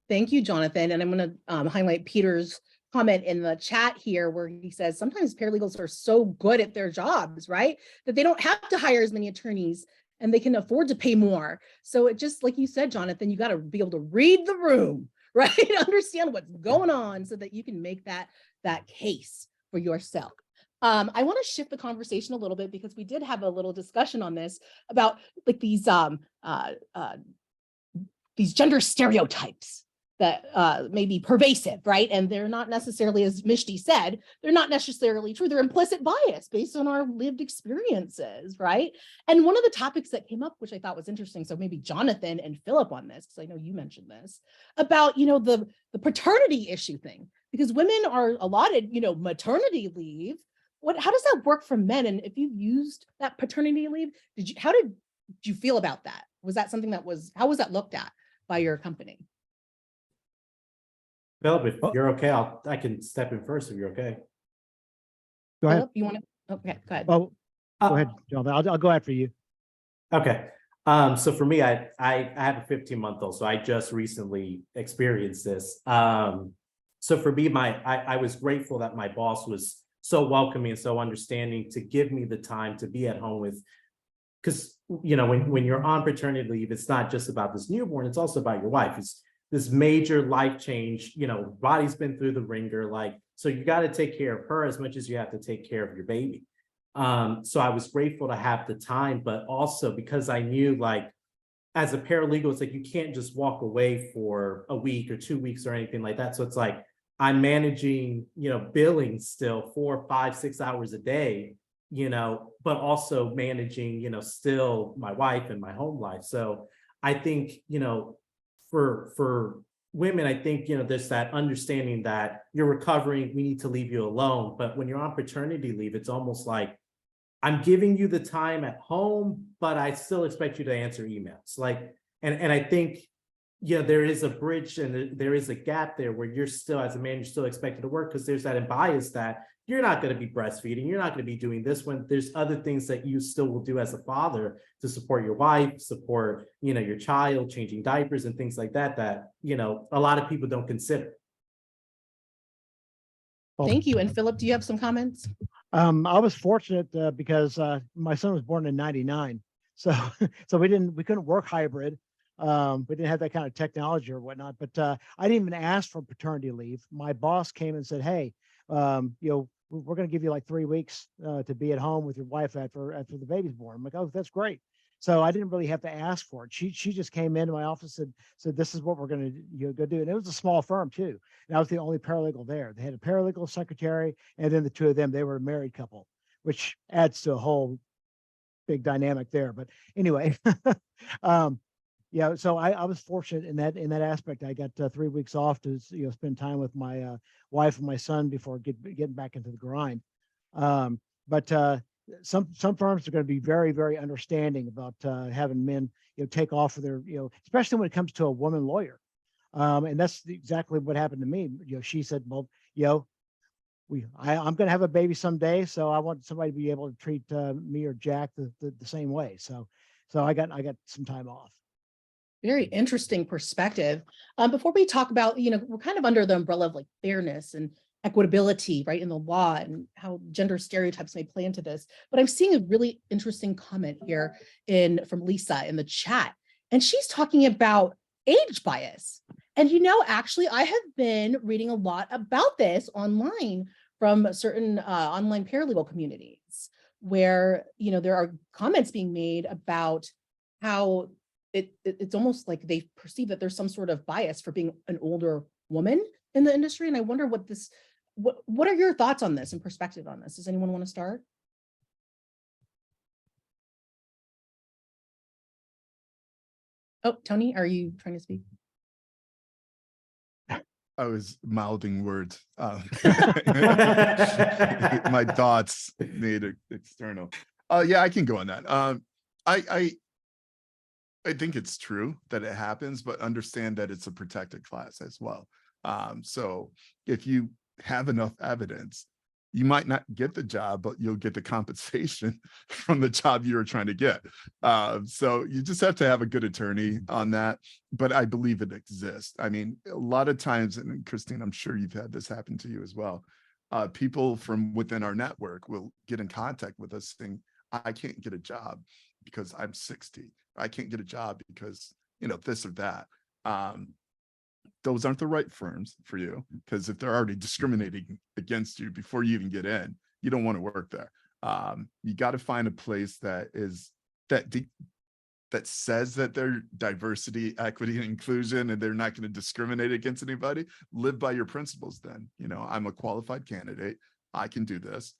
Thank you, Jonathan. And I'm going to highlight Peter's comment in the chat here, where he says sometimes paralegals are so good at their jobs, right, that they don't have to hire as many attorneys and they can afford to pay more. So it just, like you said, Jonathan, you got to be able to read the room, right? Understand what's going on so that you can make that case for yourself. I want to shift the conversation a little bit, because we did have a little discussion on this about like these gender stereotypes that may be pervasive, right? And they're not necessarily, as Mishti said, they're not necessarily true. They're implicit bias based on our lived experiences, right? And one of the topics that came up, which I thought was interesting, so maybe Jonathan and Philip on this, because I know you mentioned this, about, the paternity issue thing, because women are allotted, maternity leave. How does that work for men? And if you used that paternity leave, how did you feel about that? Was that something how was that looked at by your company? Philip, if you're okay, I can step in first if you're okay. Go ahead. Philip, you want to? Okay, go ahead. Well, go ahead, Jonathan. I'll go after you. Okay. So for me, I have a 15-month-old, so I just recently experienced this. So for me, I was grateful that my boss was so welcoming and so understanding to give me the time to be at home with, because, when you're on paternity leave, it's not just about this newborn, it's also about your wife. It's this major life change, body's been through the ringer, so you got to take care of her as much as you have to take care of your baby. So I was grateful to have the time, but also because I knew as a paralegal, it's like you can't just walk away for a week or 2 weeks or anything like that. So it's like I'm managing, billing still 4, 5, 6 hours a day, but also managing, still my wife and my home life. So I think, for women, I think, there's that understanding that you're recovering, we need to leave you alone. But when you're on paternity leave, it's almost like I'm giving you the time at home, but I still expect you to answer emails. Like, and I think, there is a bridge and there is a gap there where you're still, as a man, you're still expected to work, because there's that bias that you're not going to be breastfeeding, you're not going to be doing this when there's other things that you still will do as a father to support your wife, support, your child, changing diapers and things like that, a lot of people don't consider. Thank you. And Philip, do you have some comments? I was fortunate because my son was born in '99, so we couldn't work hybrid. We didn't have that kind of technology or whatnot. But I didn't even ask for paternity leave. My boss came and said, "Hey, we're going to give you like 3 weeks to be at home with your wife after the baby's born." I'm like, "Oh, that's great." So I didn't really have to ask for it. She just came into my office and said, "This is what we're going to go do." And it was a small firm too. And I was the only paralegal there. They had a paralegal, secretary, and then the two of them. They were a married couple, which adds to a whole big dynamic there. But anyway, yeah. So I was fortunate in that aspect. I got 3 weeks off to spend time with my wife and my son before getting back into the grind. But some firms are going to be very, very understanding about having men take off for their especially when it comes to a woman lawyer. And that's exactly what happened to me. She said, "Well, I'm going to have a baby someday, so I want somebody to be able to treat me or Jack the same way." So I got some time off. Very interesting perspective. Before we talk about, we're kind of under the umbrella of like fairness and equitability, right, in the law, and how gender stereotypes may play into this. But I'm seeing a really interesting comment here from Lisa in the chat, and she's talking about age bias. And actually, I have been reading a lot about this online from certain online paralegal communities, where there are comments being made about how it's almost like they perceive that there's some sort of bias for being an older woman in the industry. And I wonder what are your thoughts on this and perspective on this? Does anyone want to start? Oh, Tony, are you trying to speak? I was mouthing words. My thoughts made it external. Yeah, I can go on that. I think it's true that it happens, but understand that it's a protected class as well. So if you have enough evidence, you might not get the job, but you'll get the compensation from the job you were trying to get. So you just have to have a good attorney on that. But I believe it exists. I mean, a lot of times, and Christine, I'm sure you've had this happen to you as well. People from within our network will get in contact with us saying, "I can't get a job because I'm 60. I can't get a job because, this or that." Those aren't the right firms for you, because if they're already discriminating against you before you even get in, you don't want to work there. You got to find a place that says that they're diversity, equity, and inclusion, and they're not going to discriminate against anybody. Live by your principles. Then, I'm a qualified candidate. I can do this.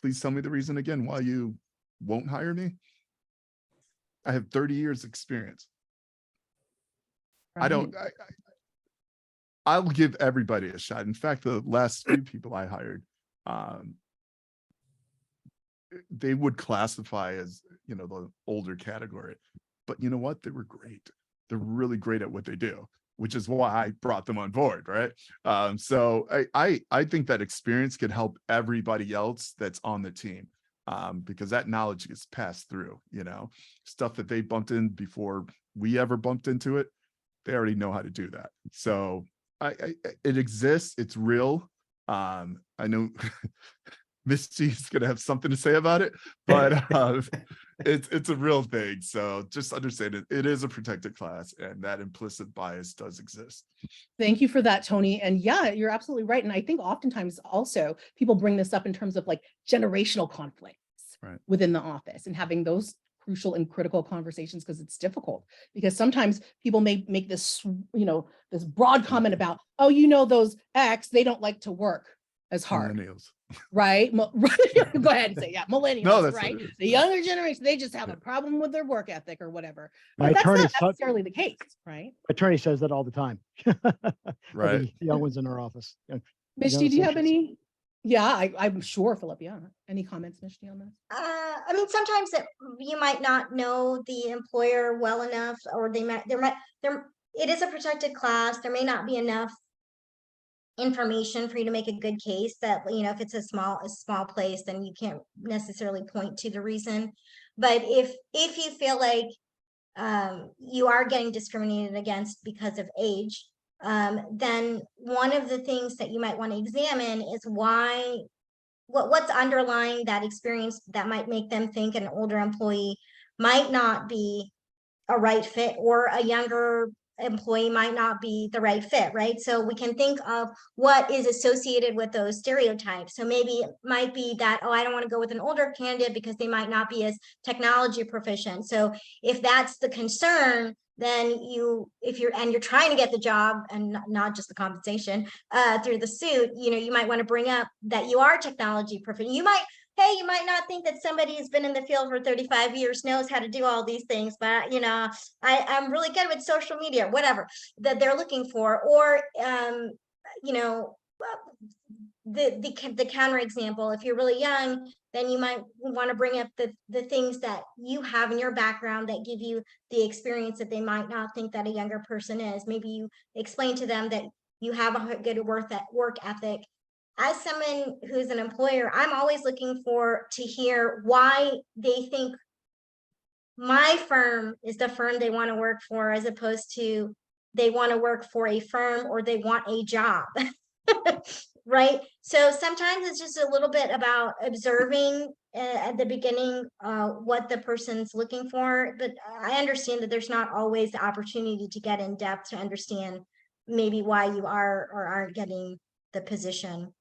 Please tell me the reason again why you won't hire me. I have 30 years experience. Right. I'll give everybody a shot. In fact, the last few people I hired, they would classify as, the older category, but you know what? They were great. They're really great at what they do, which is why I brought them on board. Right. So I think that experience could help everybody else that's on the team. Because that knowledge gets passed through, stuff that they bumped in before we ever bumped into it. They already know how to do that. So it exists. It's real. I know Miss G is going to have something to say about it, but it's a real thing. So just understand it. It is a protected class, and that implicit bias does exist. Thank you for that, Tony. And yeah, you're absolutely right. And I think oftentimes also people bring this up in terms of like generational conflicts within the office and having those crucial and critical conversations because it's difficult. Because sometimes people may make this, this broad comment about, oh, those X, they don't like to work as hard, Millennials. right? Go ahead and say, yeah, millennials, No, that's right? what it is. The younger generation, they just have a problem with their work ethic or whatever. My But that's attorney not said- necessarily the case, right? Attorney says that all the time. Right. The young ones in our office. Mishti, do you have associates. any? Yeah, I'm sure, Philip. Yeah. Any comments, Mishti, on this? I mean, sometimes you might not know the employer well enough, or it is a protected class. There may not be enough information for you to make a good case that, if it's a small place, then you can't necessarily point to the reason. But if you feel like you are getting discriminated against because of age, then one of the things that you might want to examine is what's underlying that experience that might make them think an older employee might not be a right fit, or a younger employee might not be the right fit, right? So we can think of what is associated with those stereotypes. So maybe it might be that, oh, I don't want to go with an older candidate because they might not be as technology proficient. So if that's the concern, then you're trying to get the job and not just the compensation through the suit, you might want to bring up that you are technology proficient. You might not think that somebody who's been in the field for 35 years knows how to do all these things, but I'm really good with social media, whatever that they're looking for. Or the counter example, if you're really young, then you might want to bring up the things that you have in your background that give you the experience that they might not think that a younger person is. Maybe you explain to them that you have a good work ethic. As someone who's an employer, I'm always looking to hear why they think my firm is the firm they want to work for, as opposed to they want to work for a firm or they want a job. Right? So sometimes it's just a little bit about observing at the beginning what the person's looking for. But I understand that there's not always the opportunity to get in depth to understand maybe why you are or aren't getting the position.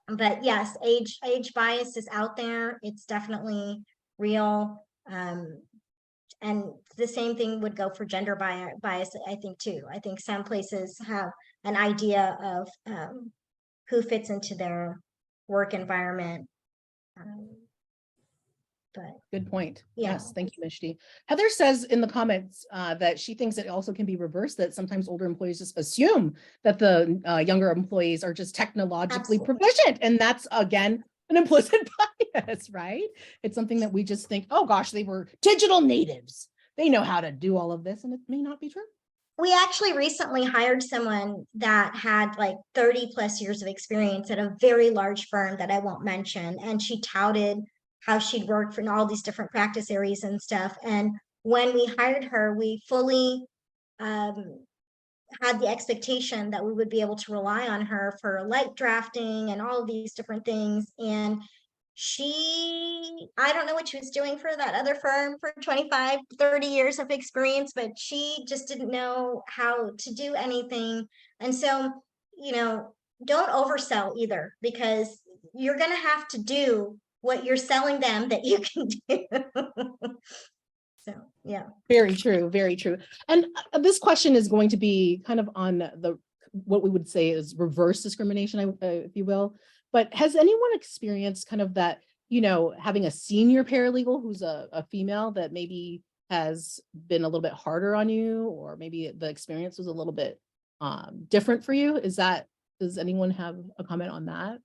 But yes, age bias is out there. It's definitely real. And the same thing would go for gender bias, I think, too. I think some places have an idea of who fits into their work environment. But Good point. Yeah. Yes, thank you, Mishti. Heather says in the comments that she thinks it also can be reversed, that sometimes older employees just assume that the younger employees are just technologically Absolutely. proficient. And that's, again, an implicit bias, right? It's something that we just think, oh gosh, they were digital natives. They know how to do all of this, and it may not be true. we actually recently hired someone that had like 30 plus years of experience at a very large firm that I won't mention. And she touted how she'd worked for all these different practice areas and stuff. And when we hired her, we fully had the expectation that we would be able to rely on her for light drafting and all of these different things. And I don't know what she was doing for that other firm for 25, 30 years of experience, but she just didn't know how to do anything. And so, don't oversell either, because you're going to have to do what you're selling them that you can do. So, yeah. Very true. Very true. And this question is going to be kind of on what we would say is reverse discrimination, if you will. But has anyone experienced kind of that, having a senior paralegal who's a female that maybe has been a little bit harder on you, or maybe the experience was a little bit different for you? Does anyone have a comment on that?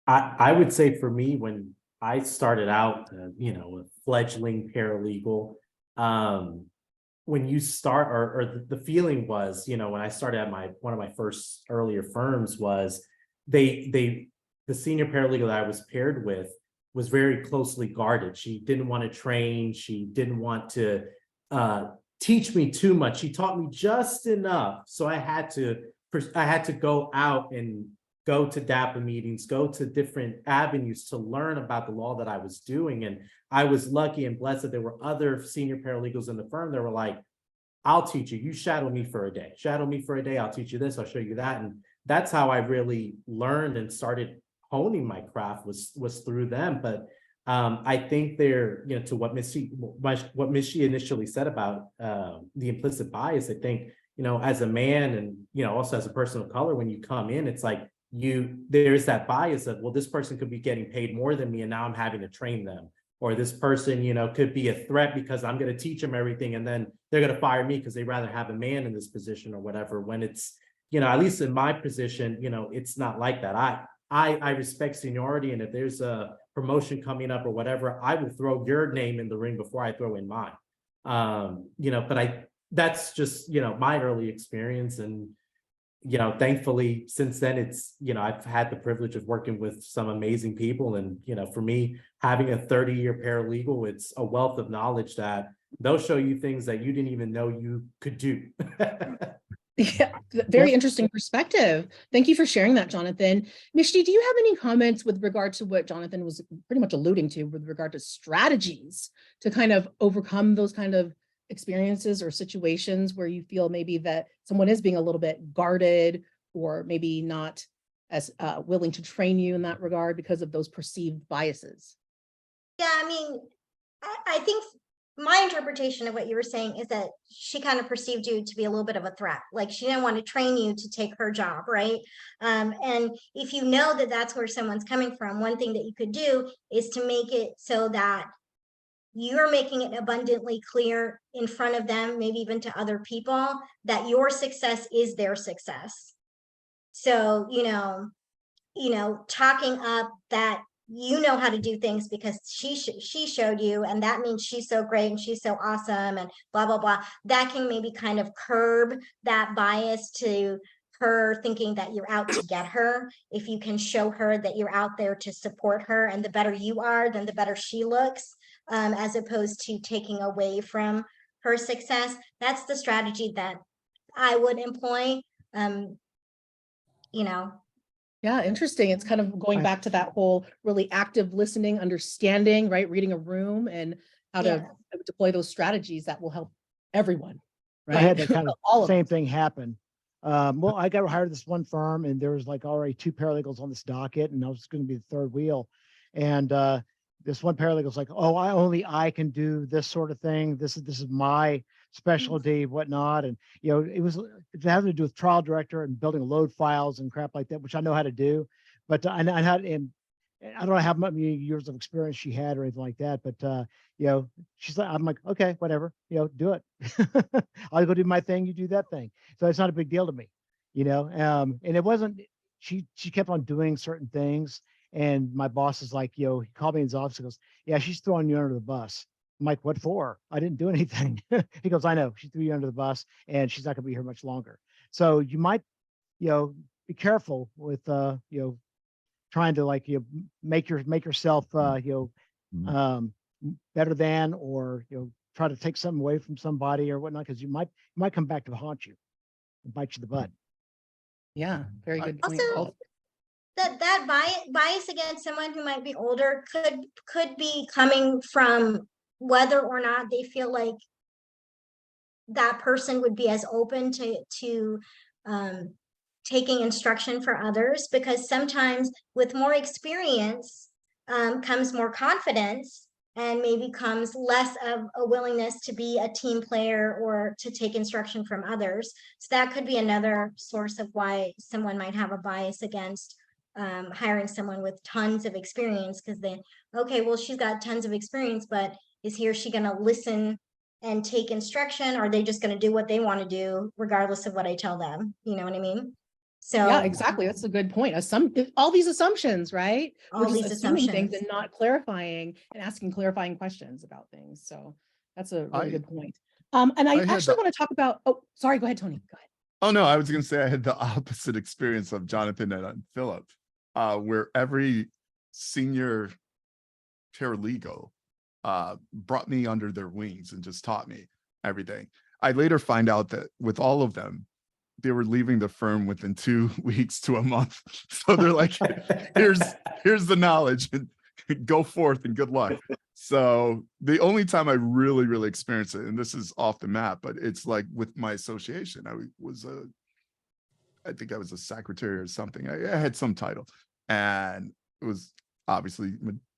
I would say for me, when I started out, a fledgling paralegal, when you start, or the feeling was, when I started at one of my first earlier firms, was the senior paralegal that I was paired with was very closely guarded. She didn't want to train. She didn't want to teach me too much. She taught me just enough. So I had to go out and go to DAPA meetings, go to different avenues to learn about the law that I was doing. And I was lucky and blessed that there were other senior paralegals in the firm that were like, I'll teach you. You shadow me for a day. Shadow me for a day. I'll teach you this. I'll show you that. And that's how I really learned and started honing my craft was through them. But I think they're, to what Missy initially said about the implicit bias. I think, as a man and, also as a person of color, when you come in, it's like there's that bias of, well, this person could be getting paid more than me and now I'm having to train them. Or this person, could be a threat because I'm going to teach them everything and then they're going to fire me because they rather have a man in this position or whatever. When it's, at least in my position, it's not like that. I respect seniority, and if there's a promotion coming up or whatever, I will throw your name in the ring before I throw in mine. But that's just, my early experience. And, thankfully since then it's, I've had the privilege of working with some amazing people. And, for me, having a 30-year paralegal, it's a wealth of knowledge that they'll show you things that you didn't even know you could do. Yeah, very interesting perspective. Thank you for sharing that, Jonathan. Mishti, do you have any comments with regard to what Jonathan was pretty much alluding to with regard to strategies to kind of overcome those kind of experiences or situations where you feel maybe that someone is being a little bit guarded or maybe not as willing to train you in that regard because of those perceived biases? Yeah, I mean, I think my interpretation of what you were saying is that she kind of perceived you to be a little bit of a threat. Like she didn't want to train you to take her job, right? And if you know that that's where someone's coming from, one thing that you could do is to make it so that you're making it abundantly clear in front of them, maybe even to other people, that your success is their success. So, talking up that how to do things because she showed you, and that means she's so great and she's so awesome and blah, blah, blah. That can maybe kind of curb that bias to her thinking that you're out to get her. If you can show her that you're out there to support her, and the better you are, then the better she looks, as opposed to taking away from her success. That's the strategy that I would employ. Yeah, interesting. It's kind of going back to that whole really active listening, understanding, right? Reading a room and how to deploy those strategies that will help everyone, right? I had that kind of All same thing happen. Well, I got hired at this one firm and there was like already 2 paralegals on this docket and I was going to be the third wheel. And this one paralegal's like, oh, I can do this sort of thing. This is my specialty, whatnot. And, it having to do with trial director and building load files and crap like that, which I know how to do. But I had, and I don't know how many years of experience she had or anything like that. But, she's like, I'm like, okay, whatever, do it. I'll go do my thing. You do that thing. So it's not a big deal to me, and it wasn't, she kept on doing certain things. And my boss is like, he called me in his office and goes, yeah, she's throwing you under the bus. I'm like, what for? I didn't do anything. He goes, I know, she threw you under the bus and she's not going to be here much longer. So you might, be careful with, trying to like, make yourself, better than, or, try to take something away from somebody or whatnot, because you might come back to haunt you and bite you the butt. Yeah, very good point. Also, that bias against someone who might be older could be coming from whether or not they feel like that person would be as open to taking instruction for others, because sometimes with more experience comes more confidence, and maybe comes less of a willingness to be a team player or to take instruction from others. So that could be another source of why someone might have a bias against hiring someone with tons of experience, because then, okay, well, she's got tons of experience, but is he or she going to listen and take instruction? Or are they just going to do what they want to do regardless of what I tell them? You know what I mean? So yeah, exactly. That's a good point. All these assumptions, right? all We're just these assuming things assumptions. and not clarifying and asking clarifying questions about things. So that's a really good point. And I actually want to talk about, oh, sorry, go ahead, Tony. Go ahead. Oh, no, I was going to say I had the opposite experience of Jonathan and Philip, where every senior paralegal brought me under their wings and just taught me everything. I later find out that with all of them, they were leaving the firm within 2 weeks to a month. So they're like, here's the knowledge, and go forth and good luck. So the only time I really experienced it, and this is off the map, but it's like with my association, I think I was a secretary or something. I had some title, and it was obviously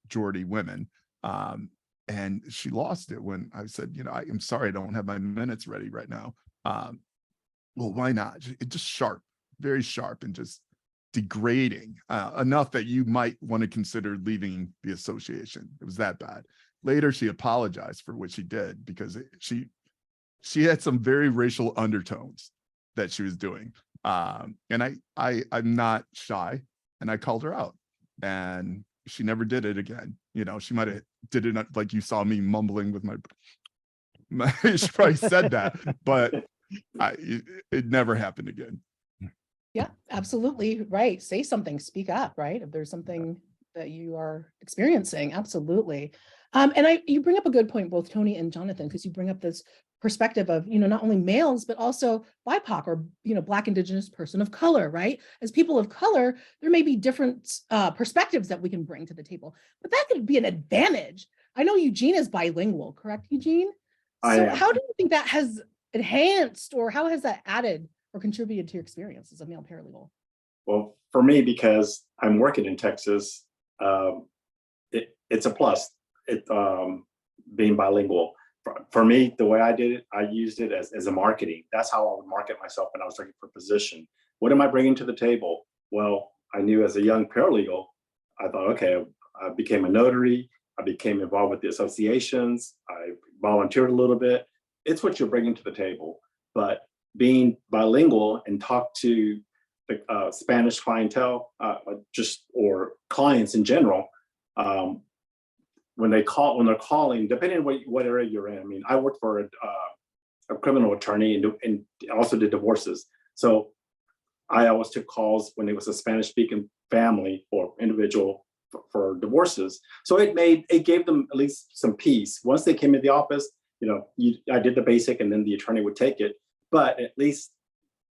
majority women. And she lost it when I said, I'm sorry, I don't have my minutes ready right now. Well, why not? It just sharp, very sharp, and just degrading enough that you might want to consider leaving the association. It was that bad. Later, she apologized for what she did because she had some very racial undertones that she was doing. And I'm not shy, and I called her out, and she never did it again. She might have did it like you saw me mumbling with my she probably said that, but it never happened again. Yeah, absolutely. Right. Say something, speak up, right? If there's something that you are experiencing, absolutely. And you bring up a good point, both Tony and Jonathan, because you bring up this perspective of, not only males, but also BIPOC or, Black, Indigenous, person of color, right? As people of color, there may be different perspectives that we can bring to the table, but that could be an advantage. I know Eugene is bilingual, correct, Eugene? So how do you think that has enhanced, or how has that added or contributed to your experience as a male paralegal? Well, for me, because I'm working in Texas, it's a plus. Being bilingual. For me, the way I did it, I used it as a marketing. That's how I would market myself when I was looking for a position. What am I bringing to the table? Well, I knew as a young paralegal, I thought, okay, I became a notary. I became involved with the associations. I volunteered a little bit. It's what you're bringing to the table. But being bilingual and talk to the Spanish clientele, or clients in general, when they're calling, depending on what area you're in. I mean, I worked for a criminal attorney and also did divorces. So I always took calls when it was a Spanish-speaking family or individual for divorces. So it gave them at least some peace. Once they came in the office, I did the basic, and then the attorney would take it. But at least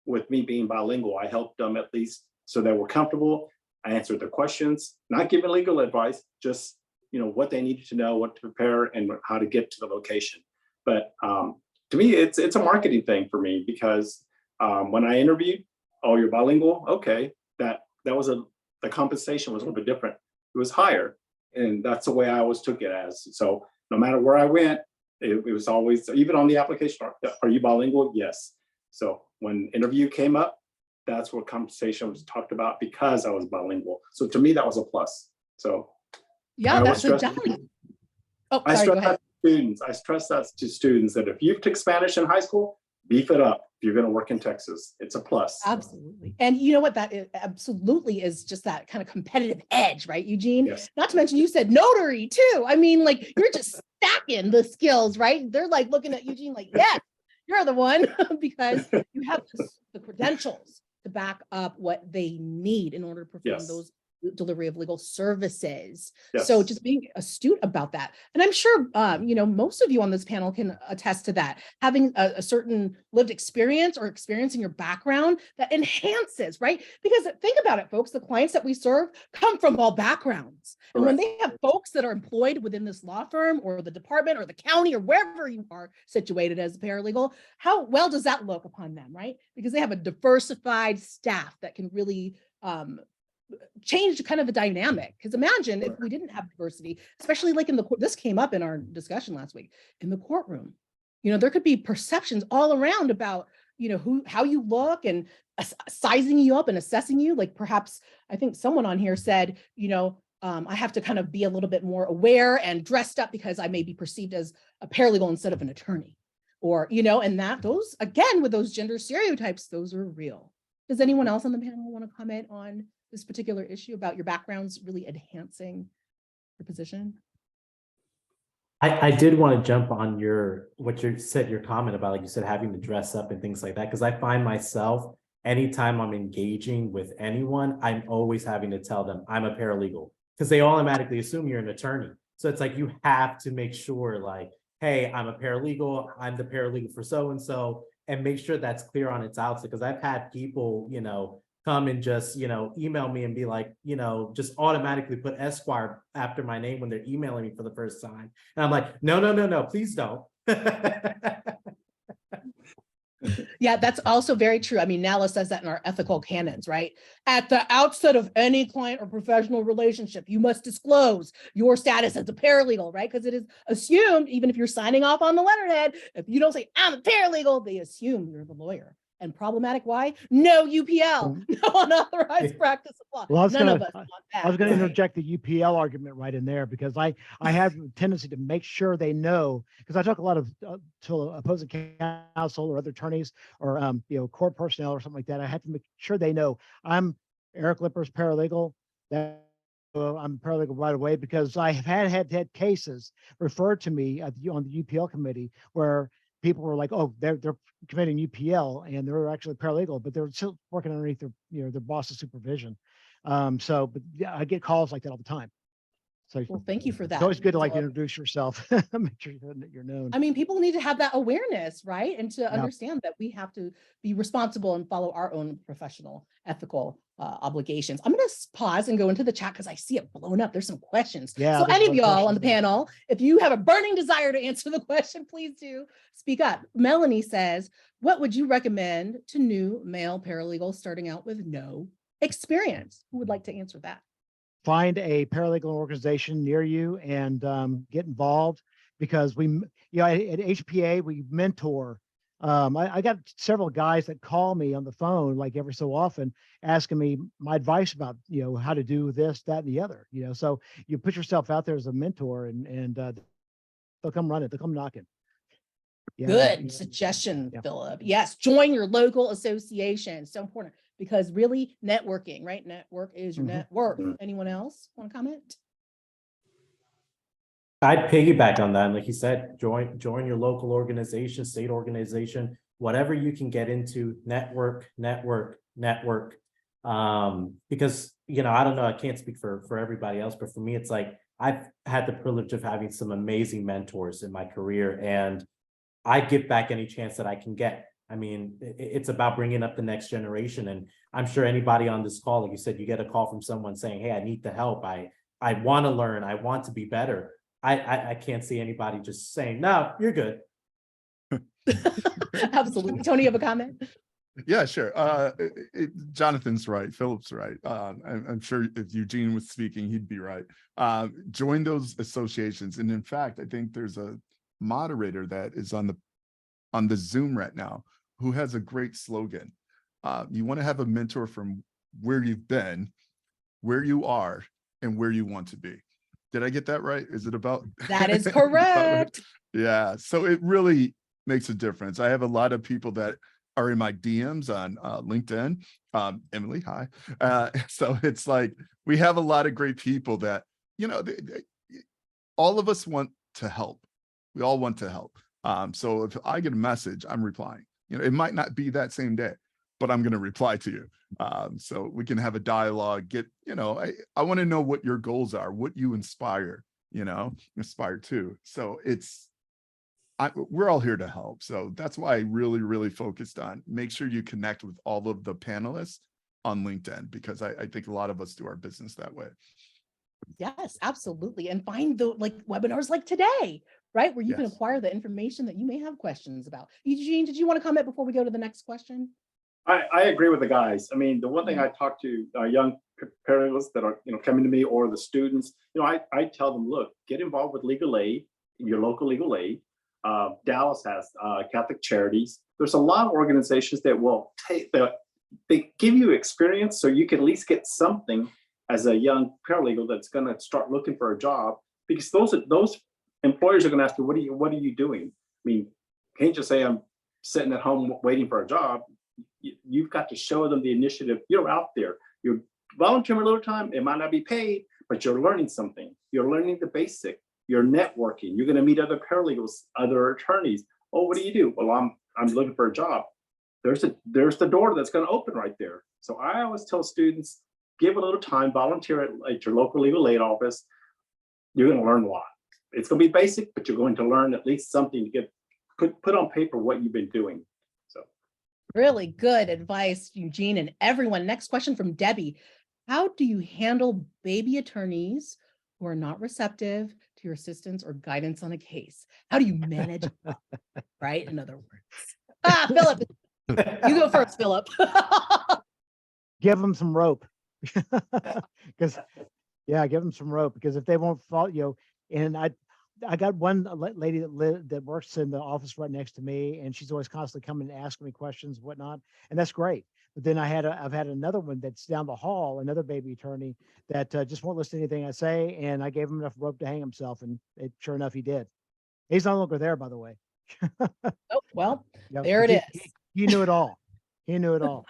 with me being bilingual, I helped them at least so they were comfortable. I answered their questions, not giving legal advice, just what they needed to know, what to prepare, and how to get to the location. But to me, it's a marketing thing for me, because when I interviewed, oh, you're bilingual? Okay, that was the compensation was a little bit different. It was higher, and that's the way I always took it as. So no matter where I went, it was always, even on the application, are you bilingual? Yes. So when interview came up, that's what compensation was talked about, because I was bilingual. So to me, that was a plus. So yeah, that's definitely. Oh, sorry, go ahead. I stress that to students that if you took Spanish in high school, beef it up. If you're going to work in Texas, it's a plus. Absolutely. And you know what, absolutely is just that kind of competitive edge, right, Eugene? Yes. Not to mention you said notary too. I mean, like, you're just stacking the skills, right? They're like looking at Eugene like, yes, you're the one, because you have the credentials to back up what they need in order to perform those delivery of legal services. Yes. So just being astute about that. And I'm sure, most of you on this panel can attest to that. Having a certain lived experience or experience in your background that enhances, right? Because think about it, folks, the clients that we serve come from all backgrounds. And when they have folks that are employed within this law firm or the department or the county or wherever you are situated as a paralegal, how well does that look upon them, right? Because they have a diversified staff that can really change kind of the dynamic. Because imagine if we didn't have diversity, especially like in the court, this came up in our discussion last week, in the courtroom, there could be perceptions all around about, how you look, and sizing you up and assessing you. Like perhaps, I think someone on here said, I have to kind of be a little bit more aware and dressed up because I may be perceived as a paralegal instead of an attorney, or, and that those, again, with those gender stereotypes, those are real. Does anyone else on the panel want to comment on this particular issue about your backgrounds really enhancing your position? I did want to jump on your comment about, like you said, having to dress up and things like that, because I find myself, anytime I'm engaging with anyone, I'm always having to tell them I'm a paralegal, because they automatically assume you're an attorney. So it's like, you have to make sure, like, hey, I'm a paralegal, I'm the paralegal for so-and-so, and make sure that's clear on its outset. Because I've had people, come and just, email me and be like, just automatically put Esquire after my name when they're emailing me for the first time. And I'm like, no, please don't. Yeah, that's also very true. I mean, NALA says that in our ethical canons, right? At the outset of any client or professional relationship, you must disclose your status as a paralegal, right? Because it is assumed, even if you're signing off on the letterhead, if you don't say, I'm a paralegal, they assume you're the lawyer. And problematic, why? No UPL, no unauthorized practice of law. Well, None of us want that. I was going to right? interject the UPL argument right in there because I have a tendency to make sure they know, because I talk a lot of to opposing counsel or other attorneys or court personnel or something like that. I have to make sure they know I'm Eric Lipper's paralegal. That I'm paralegal right away, because I have had cases referred to me on the UPL committee where people were like, oh, they're committing UPL and they're actually paralegal, but they're still working underneath their boss's supervision. But yeah, I get calls like that all the time. So Well, thank you for that. it's always good to So, introduce yourself, make sure you're known. I mean, people need to have that awareness, right? And to Yeah. understand that we have to be responsible and follow our own professional ethical obligations. I'm going to pause and go into the chat because I see it blown up. There's some questions. Yeah, So there's any of one y'all on question the there. panel, if you have a burning desire to answer the question, please do speak up. Melanie says, what would you recommend to new male paralegals starting out with no experience? Who would like to answer that? Find a paralegal organization near you and get involved, because at HPA, we mentor. I got several guys that call me on the phone like every so often asking me my advice about, how to do this, that, and the other, so you put yourself out there as a mentor and they'll come running, they'll come knocking. Yeah, Good suggestion, Yeah. Philip. Yes, join your local association. So important, because really networking, right? Network is your Mhm. net worth. Mhm. Anyone else want to comment? I'd piggyback on that. Like you said, join your local organization, state organization, whatever you can get into, network. Because, I don't know, I can't speak for everybody else, but for me, it's like, I've had the privilege of having some amazing mentors in my career, and I give back any chance that I can get. I mean, it's about bringing up the next generation. And I'm sure anybody on this call, like you said, you get a call from someone saying, hey, I need the help. I want to learn. I want to be better. I can't see anybody just saying, no, you're good. Absolutely. Tony, you have a comment? Yeah, sure. Jonathan's right. Philip's right. I'm sure if Eugene was speaking, he'd be right. Join those associations. And in fact, I think there's a moderator that is on the Zoom right now who has a great slogan. You want to have a mentor from where you've been, where you are, and where you want to be. Did I get that right? Is it about? That is correct. Yeah. So it really makes a difference. I have a lot of people that are in my DMs on LinkedIn. Emily, hi. So it's like, we have a lot of great people that, all of us want to help. We all want to help. So if I get a message, I'm replying. It might not be that same day, but I'm going to reply to you. So we can have a dialogue. I want to know what your goals are, what you inspire to. So we're all here to help. So that's why I really, really focused on make sure you connect with all of the panelists on LinkedIn, because I think a lot of us do our business that way. Yes, absolutely. And find the webinars like today, right? Where you can Yes. acquire the information that you may have questions about. Eugene, did you want to comment before we go to the next question? I agree with the guys. I mean, the one thing I talk to young paralegals that are coming to me, or the students, I tell them, look, get involved with legal aid, your local legal aid. Dallas has Catholic Charities. There's a lot of organizations that will they give you experience, so you can at least get something as a young paralegal that's going to start looking for a job, because those employers are going to ask you, what are you doing? I mean, can't just say I'm sitting at home waiting for a job. You've got to show them the initiative. You're out there. You're volunteering a little time. It might not be paid, but you're learning something. You're learning the basic. You're networking. You're going to meet other paralegals, other attorneys. Oh, what do you do? Well, I'm looking for a job. There's the door that's going to open right there. So I always tell students, give a little time, volunteer at your local legal aid office. You're going to learn a lot. It's going to be basic, but you're going to learn at least something to put on paper what you've been doing. So really good advice, Eugene, and everyone. Next question from Debbie. How do you handle baby attorneys who are not receptive to your assistance or guidance on a case? How do you manage, right? In other words. Philip, you go first, Philip. Give them some rope. Because yeah, give them some rope, because if they won't follow, and I got one lady that works in the office right next to me, and she's always constantly coming and asking me questions and whatnot, and that's great. But then I've had another one that's down the hall, another baby attorney that just won't listen to anything I say, and I gave him enough rope to hang himself, and sure enough, he did. He's no longer there, by the way. Oh, well, Yeah, there it is. He knew it all. He knew it all.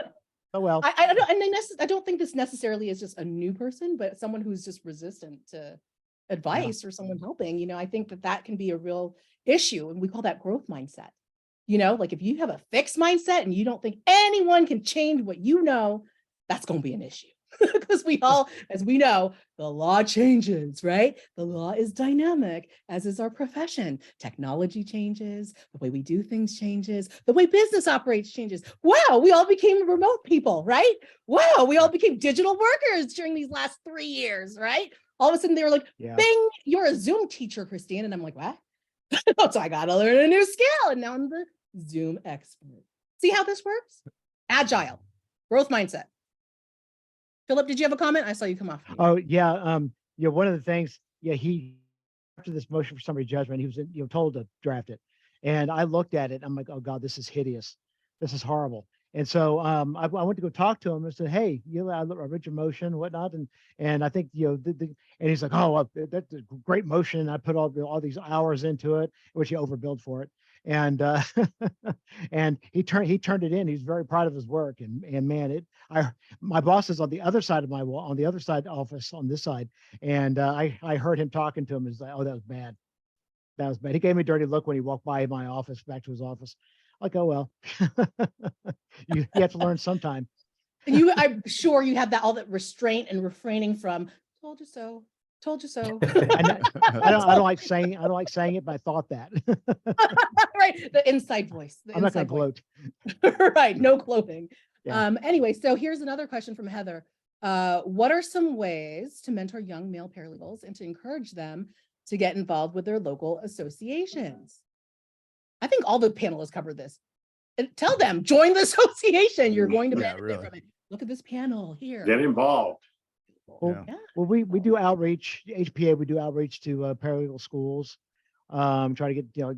Oh well. I don't, and I don't think this necessarily is just a new person, but someone who's just resistant to advice or someone helping. I think that can be a real issue, and we call that growth mindset. Like if you have a fixed mindset and you don't think anyone can change what you know, that's going to be an issue. Because we all, as we know, the law changes, right? The law is dynamic, as is our profession. Technology changes, the way we do things changes, the way business operates changes. Wow, we all became remote people, right? Wow, we all became digital workers during these last 3 years, right? All of a sudden they were like, bing, you're a Zoom teacher, Christine. And I'm like, what? So I got to learn a new skill. And now I'm the Zoom expert. See how this works? Agile, growth mindset. Philip, did you have a comment? I saw you come off. Oh yeah. One of the things, he, after this motion for summary judgment, he was told to draft it. And I looked at it, I'm like, oh God, this is hideous. This is horrible. And so I went to go talk to him and said, hey, I read your motion, whatnot. And I think, and he's like, oh, that's a great motion. And I put all these hours into it, which he overbilled for it. And and he turned it in. He's very proud of his work. And man, my boss is on the other side of my wall, on the other side of the office, on this side. And I heard him talking to him. He's like, oh, that was bad. That was bad. He gave me a dirty look when he walked by my office, back to his office. Like, oh well, you have to learn sometime. I'm sure you have all that restraint and refraining from "told you so, told you so." I don't like saying it, but I thought that. Right, the inside voice. I'm not going to gloat. Right, no gloating. Yeah. Anyway, so here's another question from Heather. What are some ways to mentor young male paralegals and to encourage them to get involved with their local associations? I think all the panelists covered this. And tell them, join the association. You're going to benefit from it. Look at this panel here. Get involved. Well, we do outreach, HPA, we do outreach to paralegal schools, try to get,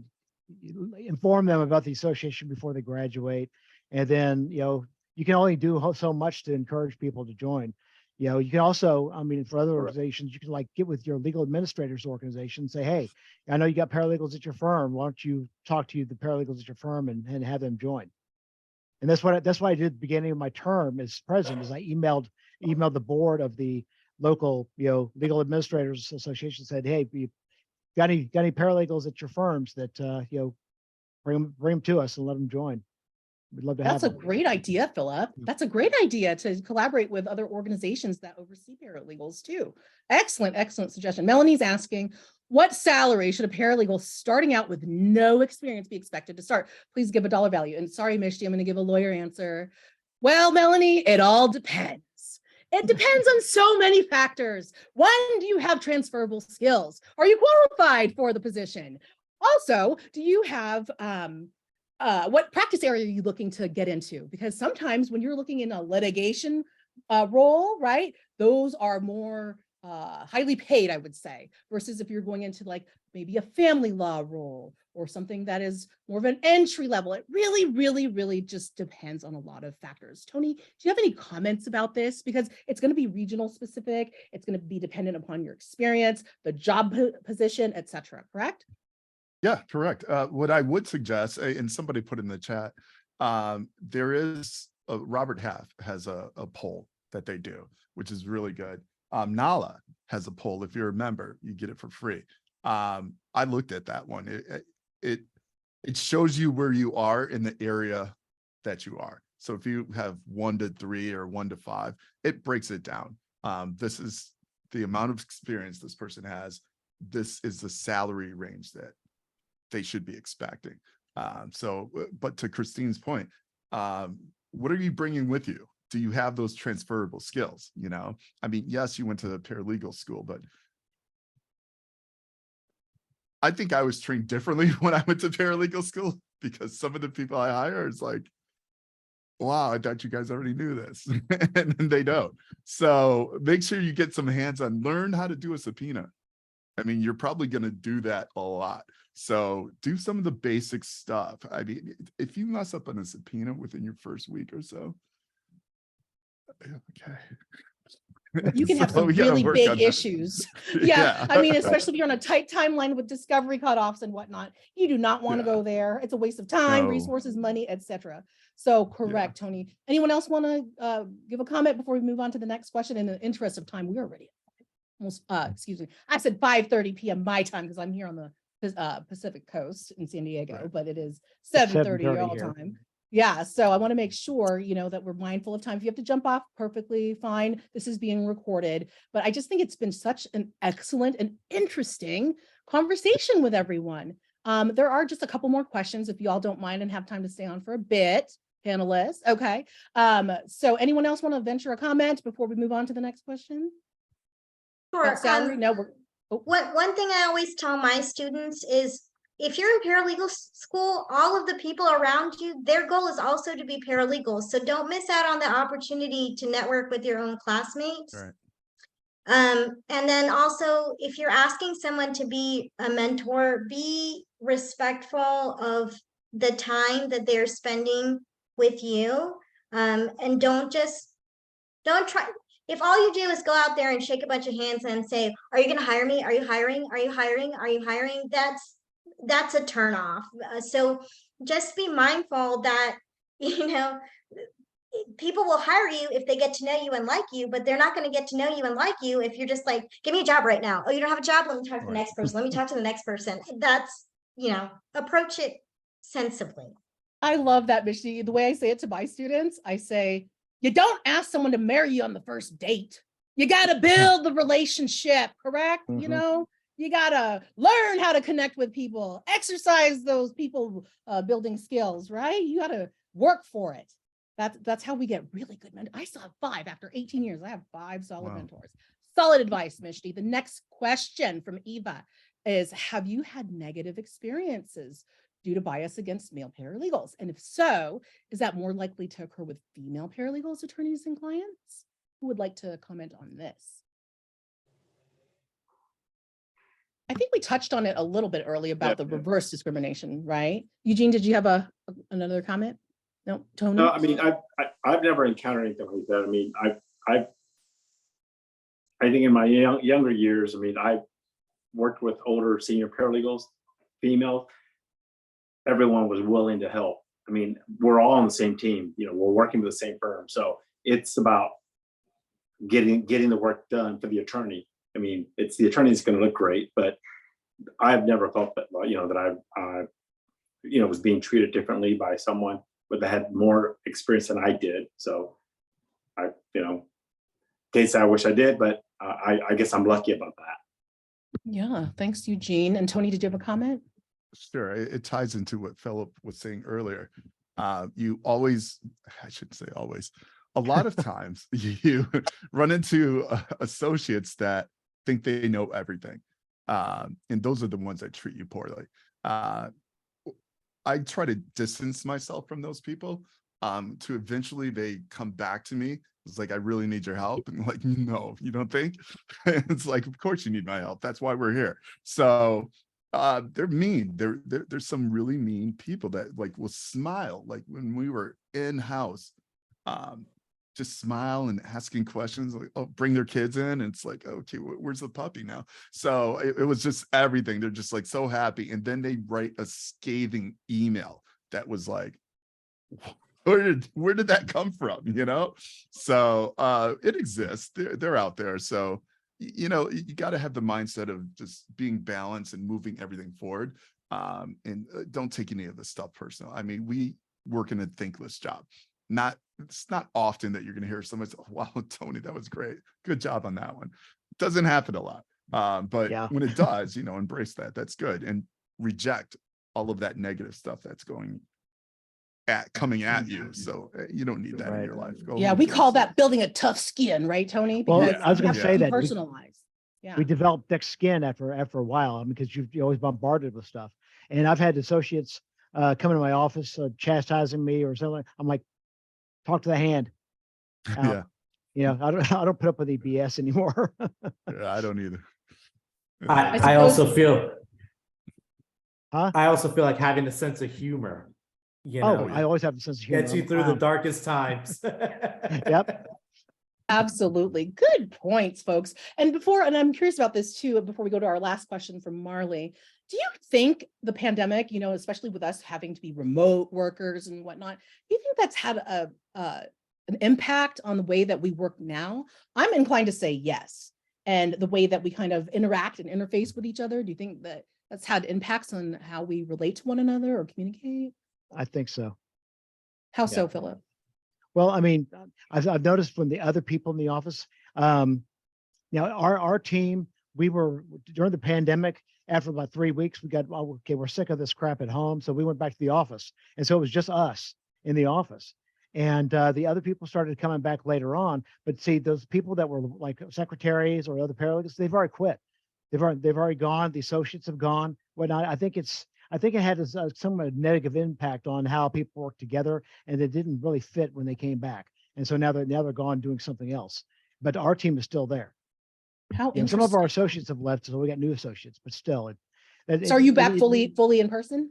inform them about the association before they graduate. And then, you can only do so much to encourage people to join. You can also, for other organizations, you can get with your legal administrators organization and say, hey, I know you got paralegals at your firm. Why don't you talk to the paralegals at your firm and have them join? And that's what I did at the beginning of my term as president, is I emailed the board of the local, legal administrators association, said, hey, you got any paralegals at your firms that, bring them to us and let them join. We'd love to have That's a great idea, Philip. That's a great idea to collaborate with other organizations that oversee paralegals too. Excellent, excellent suggestion. Melanie's asking, what salary should a paralegal starting out with no experience be expected to start? Please give a dollar value. And sorry, Mishti, I'm going to give a lawyer answer. Well, Melanie, it all depends. It depends on so many factors. One, do you have transferable skills? Are you qualified for the position? Also, do you have what practice area are you looking to get into? Because sometimes when you're looking in a litigation role, right, those are more highly paid, I would say, versus if you're going into maybe a family law role or something that is more of an entry level. It really, really, really just depends on a lot of factors. Tony, do you have any comments about this? Because it's going to be regional specific. It's going to be dependent upon your experience, the job position, et cetera, correct? Yeah, correct. What I would suggest, and somebody put in the chat, there is Robert Half has a poll that they do, which is really good. NALA has a poll. If you're a member, you get it for free. I looked at that one. It shows you where you are in the area that you are. So if you have 1 to 3 or 1 to 5, it breaks it down. This is the amount of experience this person has. This is the salary range that they should be expecting. But to Christine's point, what are you bringing with you? Do you have those transferable skills? Yes, you went to the paralegal school, but I think I was trained differently when I went to paralegal school, because some of the people I hire is like, wow, I thought you guys already knew this. And then they don't. So make sure you get some hands-on, learn how to do a subpoena. I mean, you're probably going to do that a lot. So do some of the basic stuff. I mean, if you mess up on a subpoena within your first week or so, okay. You can have So some we gotta really work big on that. issues. Yeah, I mean, especially if you're on a tight timeline with discovery cutoffs and whatnot, you do not want to Yeah. go there. It's a waste of time, No. resources, money, etc. So correct, Tony. Anyone else want to give a comment before we move on to the next question? In the interest of time, we're already almost, excuse me, I said 5:30 p.m. my time because I'm here on the Pacific Coast in San Diego, Right. but it is It's 7:30 7:30 y'all here. time. Yeah, so I want to make sure, you know, that we're mindful of time. If you have to jump off, perfectly fine. This is being recorded, but I just think it's been such an excellent and interesting conversation with everyone. There are just a couple more questions if you all don't mind and have time to stay on for a bit, panelists. Okay. So anyone else want to venture a comment before we move on to the next question? Sure. About salary? No, we're, One thing I always tell my students is if you're in paralegal school, all of the people around you, their goal is also to be paralegals. So don't miss out on the opportunity to network with your own classmates. Right. And then also, if you're asking someone to be a mentor, be respectful of the time that they're spending with you. And don't try. If all you do is go out there and shake a bunch of hands and say, are you going to hire me? Are you hiring? Are you hiring? Are you hiring? That's a turnoff. So just be mindful that, you know, people will hire you if they get to know you and like you, but they're not going to get to know you and like you if you're just like, give me a job right now. Oh, you don't have a job? Let me talk to the Right. next person. Let me talk to the next person. That's, you know, approach it sensibly. I love that, Michelle. The way I say it to my students, I say, you don't ask someone to marry you on the first date. You got to build the relationship, correct? You Mhm. know, you got to learn how to connect with people, exercise those people building skills, right? You got to work for it. That's how we get really good mentors. I still have 5 after 18 years. I have 5 solid Wow. mentors. Solid advice, Mishti. The next question from Eva is, have you had negative experiences due to bias against male paralegals? And if so, is that more likely to occur with female paralegals, attorneys, and clients? Who would like to comment on this? I think we touched on it a little bit earlier about the reverse discrimination, right? Eugene, did you have another comment? No, Tony? No, I mean, I've never encountered anything like that. I mean, I think in my younger years, I mean, I've worked with older senior paralegals, female. Everyone was willing to help. I mean, we're all on the same team. You know, we're working with the same firm, so it's about getting the work done for the attorney. I mean, it's the attorney that's going to look great, but I've never felt that, you know, that I you know, was being treated differently by someone that had more experience than I did. So I, you know, case I wish I did, but I guess I'm lucky about that. Yeah, thanks, Eugene. And Tony, did you have a comment? Sure. It ties into what Philip was saying earlier. You always, I shouldn't say always, a lot of times you run into associates that think they know everything. And those are the ones that treat you poorly. I try to distance myself from those people to eventually they come back to me. It's like, I really need your help. And like, no, you don't think? It's like, of course you need my help. That's why we're here. So they're mean. There's some really mean people that like will smile. Like when we were in-house, just smile and asking questions, like, oh, bring their kids in. And it's like, okay, where's the puppy now? So it was just everything. They're just like so happy. And then they write a scathing email that was like, where did that come from? You know? So it exists. They're out there. So, you know, you got to have the mindset of just being balanced and moving everything forward. And don't take any of this stuff personal. I mean, we work in a thankless job. It's not often that you're going to hear somebody say, oh, wow, Tony, that was great. Good job on that one. Doesn't happen a lot. But Yeah. when it does, you know, embrace that. That's good. And reject all of that negative stuff that's coming at you. So you don't need that in your life. Go Yeah, home we to call yourself. that building a tough skin, right, Tony? Well, Because I was you gonna have say to that we- personalize. Yeah. We developed thick skin after a while. I mean, because you're always bombarded with stuff. And I've had associates come into my office chastising me or something. I'm like, talk to the hand. Yeah, You know, I don't put up with the BS anymore. yeah, I don't either. I suppose- also feel, Huh? I also feel like having a sense of humor, you Oh, know, I always have a sense of humor. gets you I'm a through the clown. darkest times. Yep. Absolutely. Good points, folks. And I'm curious about this too, before we go to our last question from Marley, do you think the pandemic, you know, especially with us having to be remote workers and whatnot, do you think that's had an impact on the way that we work now? I'm inclined to say yes. And the way that we kind of interact and interface with each other, do you think that that's had impacts on how we relate to one another or communicate? I think so. How Yeah. so, Philip? Well, I mean, I've noticed from the other people in the office, now our team, we were during the pandemic, after about 3 weeks, we got, oh, okay, we're sick of this crap at home. So we went back to the office. And so it was just us in the office. And the other people started coming back later on. But see, those people that were like secretaries or other paralegals, they've already quit. They've already gone. The associates have gone. Whatnot. I think it had some negative impact on how people work together, and it didn't really fit when they came back. And so now they're gone doing something else. But our team is still there. How You know, some of our interesting. associates have left, so we got new associates. But still, So are you back fully in person?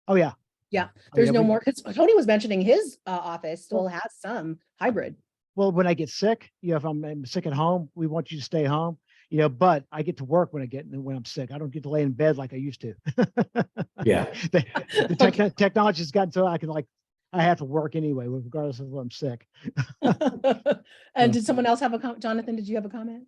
Oh yeah. Yeah, Oh, there's yeah, no we- more, because Tony was mentioning his office still has some hybrid. Well, when I get sick, you know, if I'm sick at home, we want you to stay home. You know, but I get to work when I'm sick. I don't get to lay in bed like I used to. Yeah. The technology's gotten so I have to work anyway, regardless of when I'm sick. And did someone else have a comment? Jonathan, did you have a comment?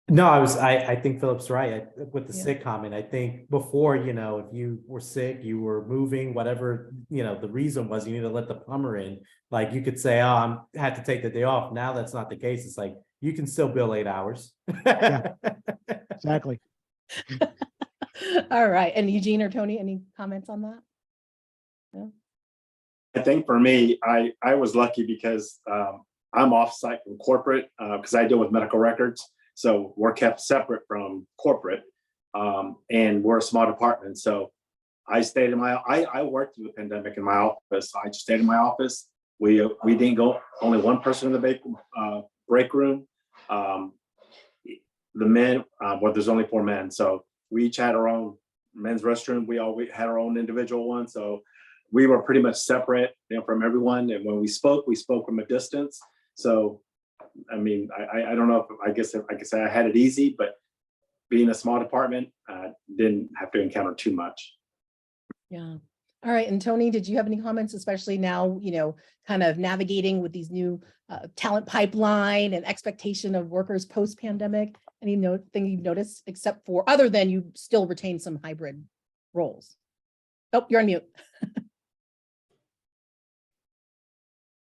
No, I think Philip's right with the Yeah. sick comment. I think before, you know, if you were sick, you were moving, whatever, you know, the reason was you need to let the plumber in. Like you could say, oh, I had to take the day off. Now that's not the case. It's like, you can still bill 8 hours. Yeah. Exactly. All right. And Eugene or Tony, any comments on that? I think for me, I was lucky because I'm off-site from corporate because I deal with medical records. So we're kept separate from corporate and we're a small department. So I stayed in I worked through the pandemic in my office. I just stayed in my office. We didn't go, only one person in the break room. The men, well, there's only 4 men. So we each had our own men's restroom. We all had our own individual one. So we were pretty much separate, you know, from everyone. And when we spoke from a distance. So, I mean, I don't know if I guess I had it easy, but being a small department, didn't have to encounter too much. Yeah. All right. And Tony, did you have any comments, especially now, you know, kind of navigating with these new talent pipeline and expectation of workers post-pandemic? Any thing you've noticed, except for other than you still retain some hybrid roles? Oh, you're on mute.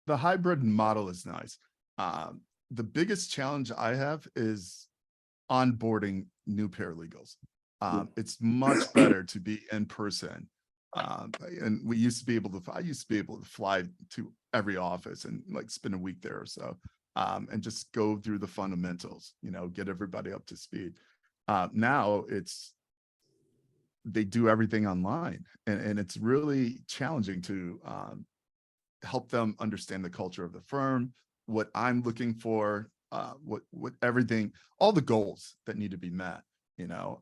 The hybrid model is nice. The biggest challenge I have is onboarding new paralegals. It's much better to be in person. And I used to be able to fly to every office and like spend a week there or so, and just go through the fundamentals, you know, get everybody up to speed. Now they do everything online, and it's really challenging to help them understand the culture of the firm, what I'm looking for, what everything, all the goals that need to be met. You know,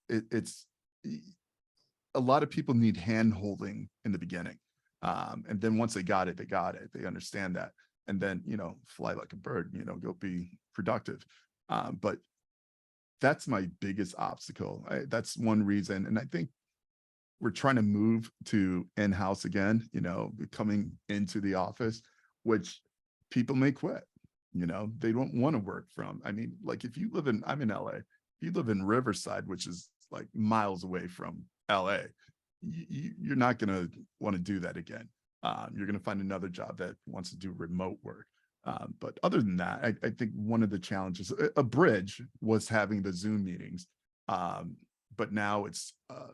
it's a lot of people need hand holding in the beginning. And then once they got it, they understand that. And then, you know, fly like a bird, you know, go be productive. But that's my biggest obstacle. That's one reason. And I think we're trying to move to in-house again, you know, coming into the office, which people may quit, you know, they don't want to work from. I mean, like if you live in, I'm in LA, if you live in Riverside, which is like miles away from LA, you're not going to want to do that again. You're going to find another job that wants to do remote work. But other than that, I think one of the challenges, a bridge was having the Zoom meetings. But now it's a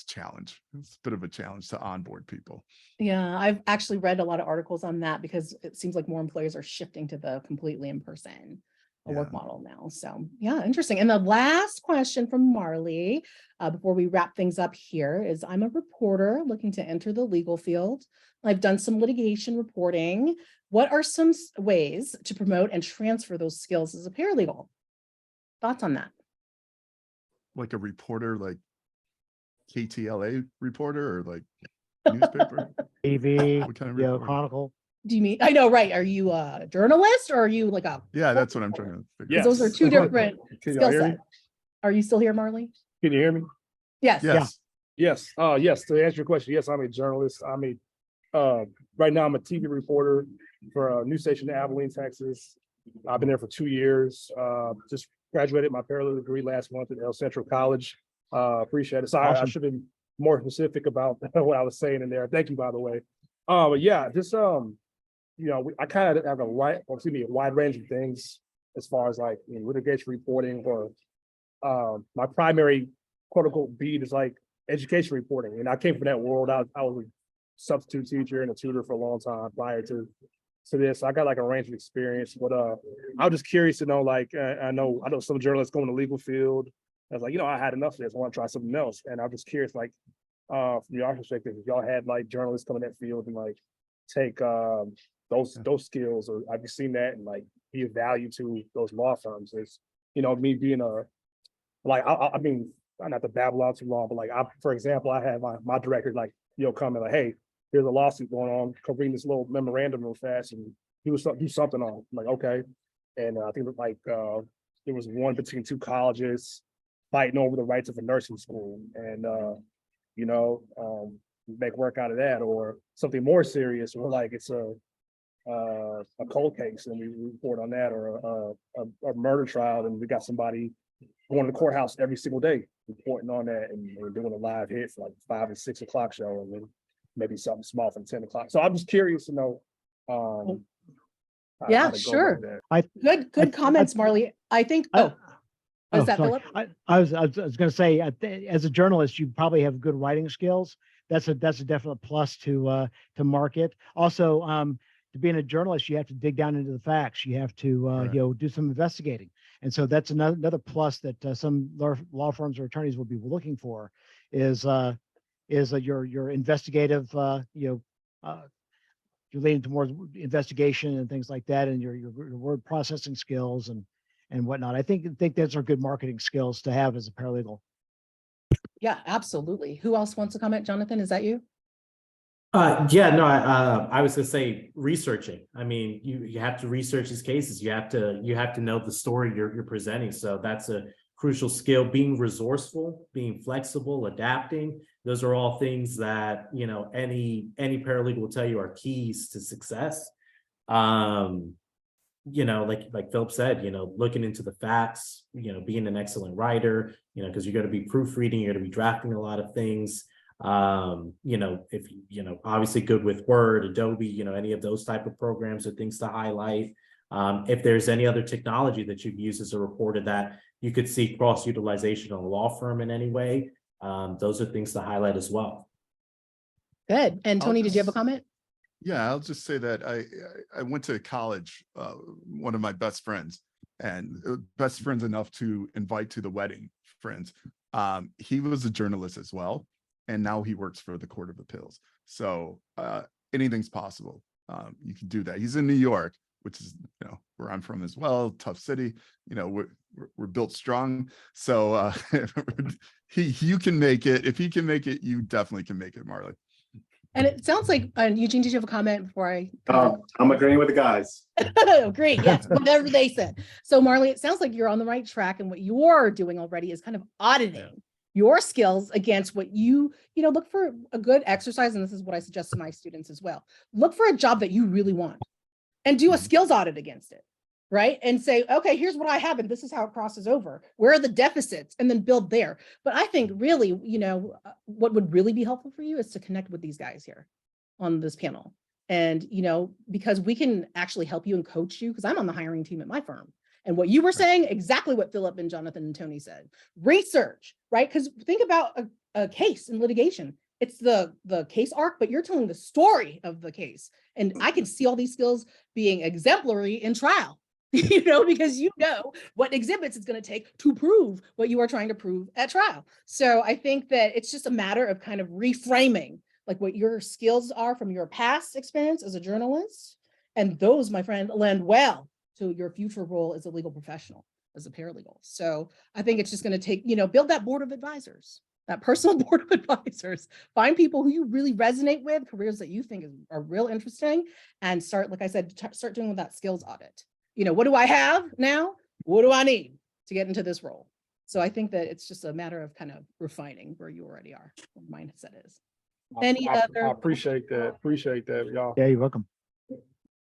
challenge. It's a bit of a challenge to onboard people. Yeah, I've actually read a lot of articles on that because it seems like more employers are shifting to the completely in person. work Yeah. model now. So yeah, interesting. And the last question from Marley, before we wrap things up here, is I'm a reporter looking to enter the legal field. I've done some litigation reporting. What are some ways to promote and transfer those skills as a paralegal? Thoughts on that? Like a reporter, like KTLA reporter, or like newspaper? TV, What kind of you know, reporter? Chronicle. Do you mean, I know, right? Are you a journalist or are you like a? Yeah, that's what I'm trying to figure. Because those are Yes. two different Can skill y'all hear me? sets. Are you still here, Marley? Can you hear me? Yes. Yes. Yes. Yes. To answer your question, yes, I'm a journalist. Right now I'm a TV reporter for a news station in Abilene, Texas. I've been there for 2 years. Just graduated my paralegal degree last month at El Central College. Appreciate it. Sorry, I Awesome. should have been more specific about what I was saying in there. Thank you, by the way. But yeah, just I kind of have a wide range of things as far as like litigation reporting, or my primary quote unquote beat is like education reporting. And I came from that world. I was a substitute teacher and a tutor for a long time prior to this. I got like a range of experience, but I was just curious to know, like, I know some journalists go in the legal field. I was like, I had enough of this. I want to try something else. And I'm just curious, like, from your perspective, if y'all had like journalists come in that field and like take those skills, or have you seen that and like be of value to those law firms? Is me being I mean, not to babble out too long, but like for example, I have my director like come in like, hey, here's a lawsuit going on, come read this little memorandum real fast and do something on it. I'm like, okay. And I think like there was one between two colleges fighting over the rights of a nursing school, and make work out of that, or something more serious, or like it's a cold case and we report on that, or a murder trial and we got somebody going to the courthouse every single day reporting on that, and doing a live hit for like 5 and 6 o'clock show, and then maybe something small from 10 o'clock. So I'm just curious to know. Yeah, how to go sure. about that. Good comments, Marley. I think, I- is that sorry. Philip? I was going to say, as a journalist, you probably have good writing skills. That's a definite plus to market. Also, to being a journalist, you have to dig down into the facts. You have to Right. do some investigating, and so that's another plus that some law firms or attorneys will be looking for is your investigative you're leaning towards investigation and things like that, and your word processing skills and whatnot. I think those are good marketing skills to have as a paralegal. Yeah, absolutely. Who else wants to comment? Jonathan, is that you? I was gonna say researching. I mean, you have to research these cases. You have to know the story you're presenting. So that's a crucial skill. Being resourceful, being flexible, adapting. Those are all things that any paralegal will tell you are keys to success. Like Philip said, looking into the facts, being an excellent writer, because you're going to be proofreading, you're going to be drafting a lot of things. If obviously good with Word, Adobe, any of those type of programs are things to highlight. If there's any other technology that you've used as a reporter that you could see cross utilization in a law firm in any way, those are things to highlight as well. Good. And Tony, did you have a comment? Yeah, I'll just say that I went to college, one of my best friends, and best friends enough to invite to the wedding friends. He was a journalist as well, and now he works for the Court of Appeals. So anything's possible. You can do that. He's in New York, which is where I'm from as well. Tough city. We're built strong. So you can make it. If he can make it, you definitely can make it, Marley. And it sounds like, Eugene, did you have a comment before I? I'm agreeing with the guys. Great. Yes. Whatever they said. So Marley, it sounds like you're on the right track, and what you're doing already is kind of auditing your skills against what look for a good exercise. And this is what I suggest to my students as well. Look for a job that you really want and do a skills audit against it. Right. And say, okay, here's what I have, and this is how it crosses over. Where are the deficits? And then build there. But I think really, what would really be helpful for you is to connect with these guys here on this panel. And, because we can actually help you and coach you, because I'm on the hiring team at my firm. And what you were saying, exactly what Philip and Jonathan and Tony said, research, right? Because think about a case in litigation. It's the case arc, but you're telling the story of the case. And I can see all these skills being exemplary in trial, because you know what exhibits it's going to take to prove what you are trying to prove at trial. So I think that it's just a matter of kind of reframing like what your skills are from your past experience as a journalist. And those, my friend, lend well to your future role as a legal professional, as a paralegal. So I think it's just going to take, build that board of advisors, that personal board of advisors, find people who you really resonate with, careers that you think are real interesting, and start, like I said, start doing that skills audit. What do I have now? What do I need to get into this role? So I think that it's just a matter of kind of refining where you already are, what mindset is. Any other? I appreciate that. Appreciate that, y'all. Yeah, you're welcome.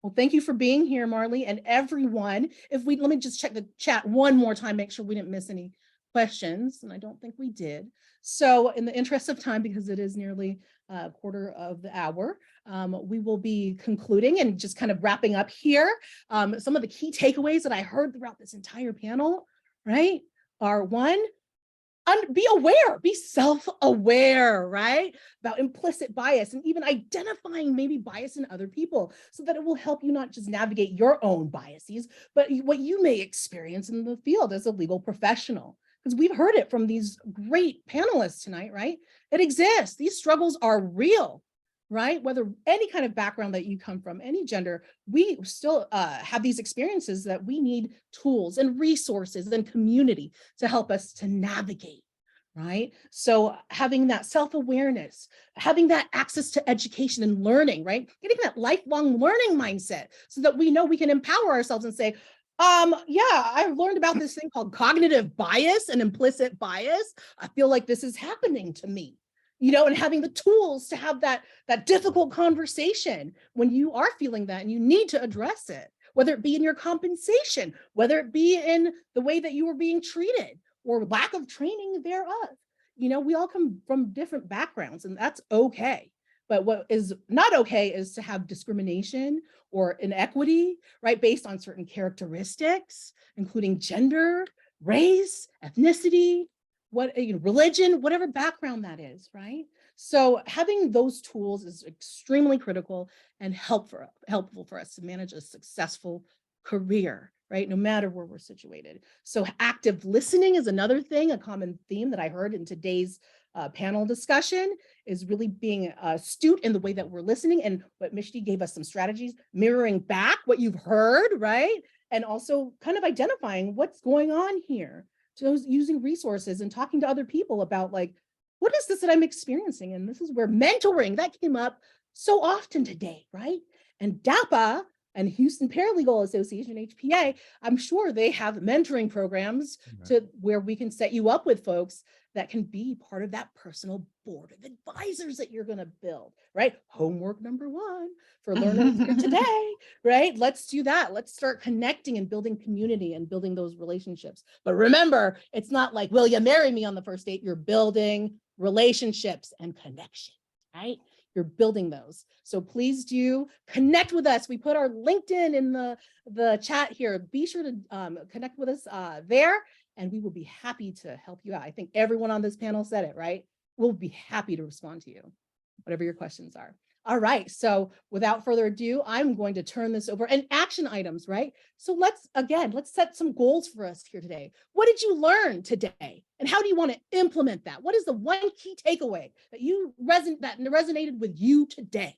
Well, thank you for being here, Marley, and everyone. Let me just check the chat one more time, make sure we didn't miss any questions, and I don't think we did. So in the interest of time, because it is nearly a quarter of the hour, we will be concluding and just kind of wrapping up here. Some of the key takeaways that I heard throughout this entire panel, right, are one, be aware, be self-aware, right, about implicit bias and even identifying maybe bias in other people so that it will help you not just navigate your own biases, but what you may experience in the field as a legal professional. Because we've heard it from these great panelists tonight, right? It exists. These struggles are real, right? Whether any kind of background that you come from, any gender, we still have these experiences that we need tools and resources and community to help us to navigate, right? So having that self-awareness, having that access to education and learning, right? Getting that lifelong learning mindset so that we know we can empower ourselves and say, yeah, I've learned about this thing called cognitive bias and implicit bias. I feel like this is happening to me, and having the tools to have that difficult conversation when you are feeling that and you need to address it, whether it be in your compensation, whether it be in the way that you were being treated or lack of training thereof. We all come from different backgrounds, and that's okay. But what is not okay is to have discrimination or inequity, right, based on certain characteristics, including gender, race, ethnicity, religion, whatever background that is, right? So having those tools is extremely critical and helpful for us to manage a successful career, right? No matter where we're situated. So active listening is another thing, a common theme that I heard in today's panel discussion is really being astute in the way that we're listening, and what Mishti gave us some strategies, mirroring back what you've heard, right? And also kind of identifying what's going on here. So using resources and talking to other people about like, what is this that I'm experiencing? And this is where mentoring, that came up so often today, right? And DAPA and Houston Paralegal Association, HPA, I'm sure they have mentoring programs to where we can set you up with folks that can be part of that personal board of advisors that you're going to build, right? Homework number one for learners here today, right? Let's do that. Let's start connecting and building community and building those relationships. But remember, it's not like, will you marry me on the first date? You're building relationships and connection, right? You're building those. So please do connect with us. We put our LinkedIn in the chat here. Be sure to connect with us there, and we will be happy to help you out. I think everyone on this panel said it, right? We'll be happy to respond to you, whatever your questions are. All right, so without further ado, I'm going to turn this over, and action items, right? So let's set some goals for us here today. What did you learn today? And how do you want to implement that? What is the one key takeaway that resonated with you today,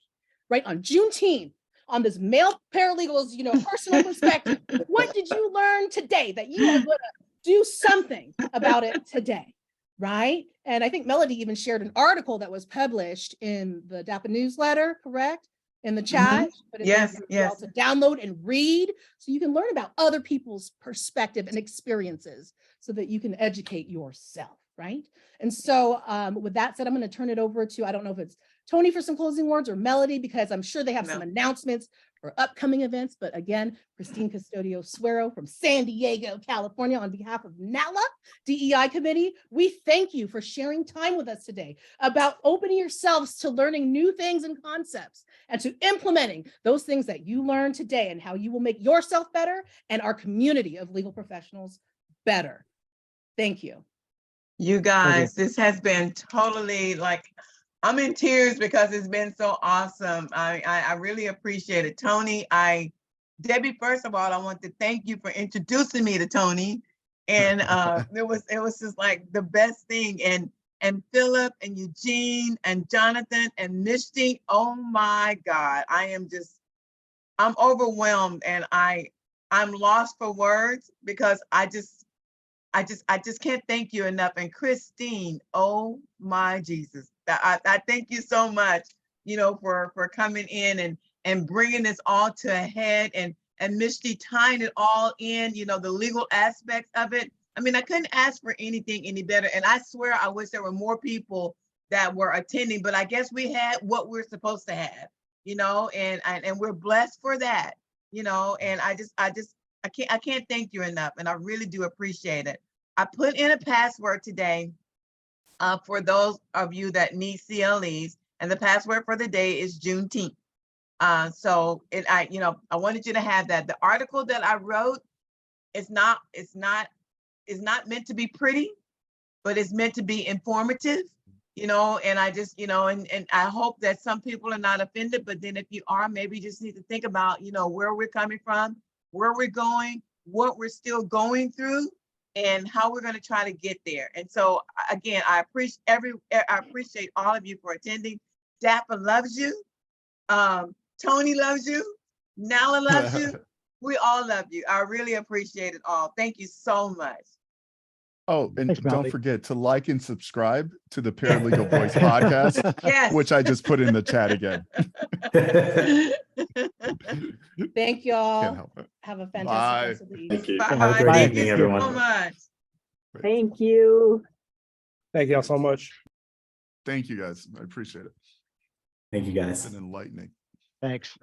right? On Juneteenth, on this male paralegals, personal perspective, what did you learn today that you are going to do something about it today? Right? And I think Melody even shared an article that was published in the DAPA newsletter, correct? In the chat. But it's Yes. to download and read so you can learn about other people's perspective and experiences so that you can educate yourself, right? And so with that said, I'm going to turn it over to, I don't know if it's Tony for some closing words or Melody, because I'm sure they have some announcements for upcoming events. But again, Christine Custodio Suero from San Diego, California, on behalf of NALA DEI Committee, we thank you for sharing time with us today about opening yourselves to learning new things and concepts and to implementing those things that you learned today and how you will make yourself better and our community of legal professionals better. Thank you. You guys, this has been totally I'm in tears because it's been so awesome. I really appreciate it. Tony, I Debbie, first of all, I want to thank you for introducing me to Tony. And it was just like the best thing. And Philip and Eugene and Jonathan and Misty, oh my God, I'm overwhelmed, and I'm lost for words, because I just can't thank you enough. And Christine, oh my Jesus, I thank you so much, for coming in and bringing this all to a head, and Misty tying it all in, the legal aspects of it. I mean, I couldn't ask for anything any better. And I swear, I wish there were more people that were attending, but I guess we had what we're supposed to have, and we're blessed for that, and I can't thank you enough. And I really do appreciate it. I put in a password today for those of you that need CLEs, and the password for the day is Juneteenth. So I wanted you to have that. The article that I wrote is not meant to be pretty, but it's meant to be informative, and I just, and I hope that some people are not offended, but then if you are, maybe you just need to think about, where we're coming from, where we're going, what we're still going through, and how we're going to try to get there. And so again, I appreciate all of you for attending. Dapper loves you. Tony loves you. Nala loves you. We all love you. I really appreciate it all. Thank you so much. Oh, and Thanks, don't Melody. forget to like and subscribe to the Paralegal Voice podcast, Yes. which I just put in the chat again. Thank you Can't all. help it. Have a Bye. fantastic rest of the evening. Thank you. Bye. Have a great Thank evening, you everyone. so much. Thank you. Thank y'all so much. Thank you guys. I appreciate it. Thank you, guys. It's been enlightening. Thanks.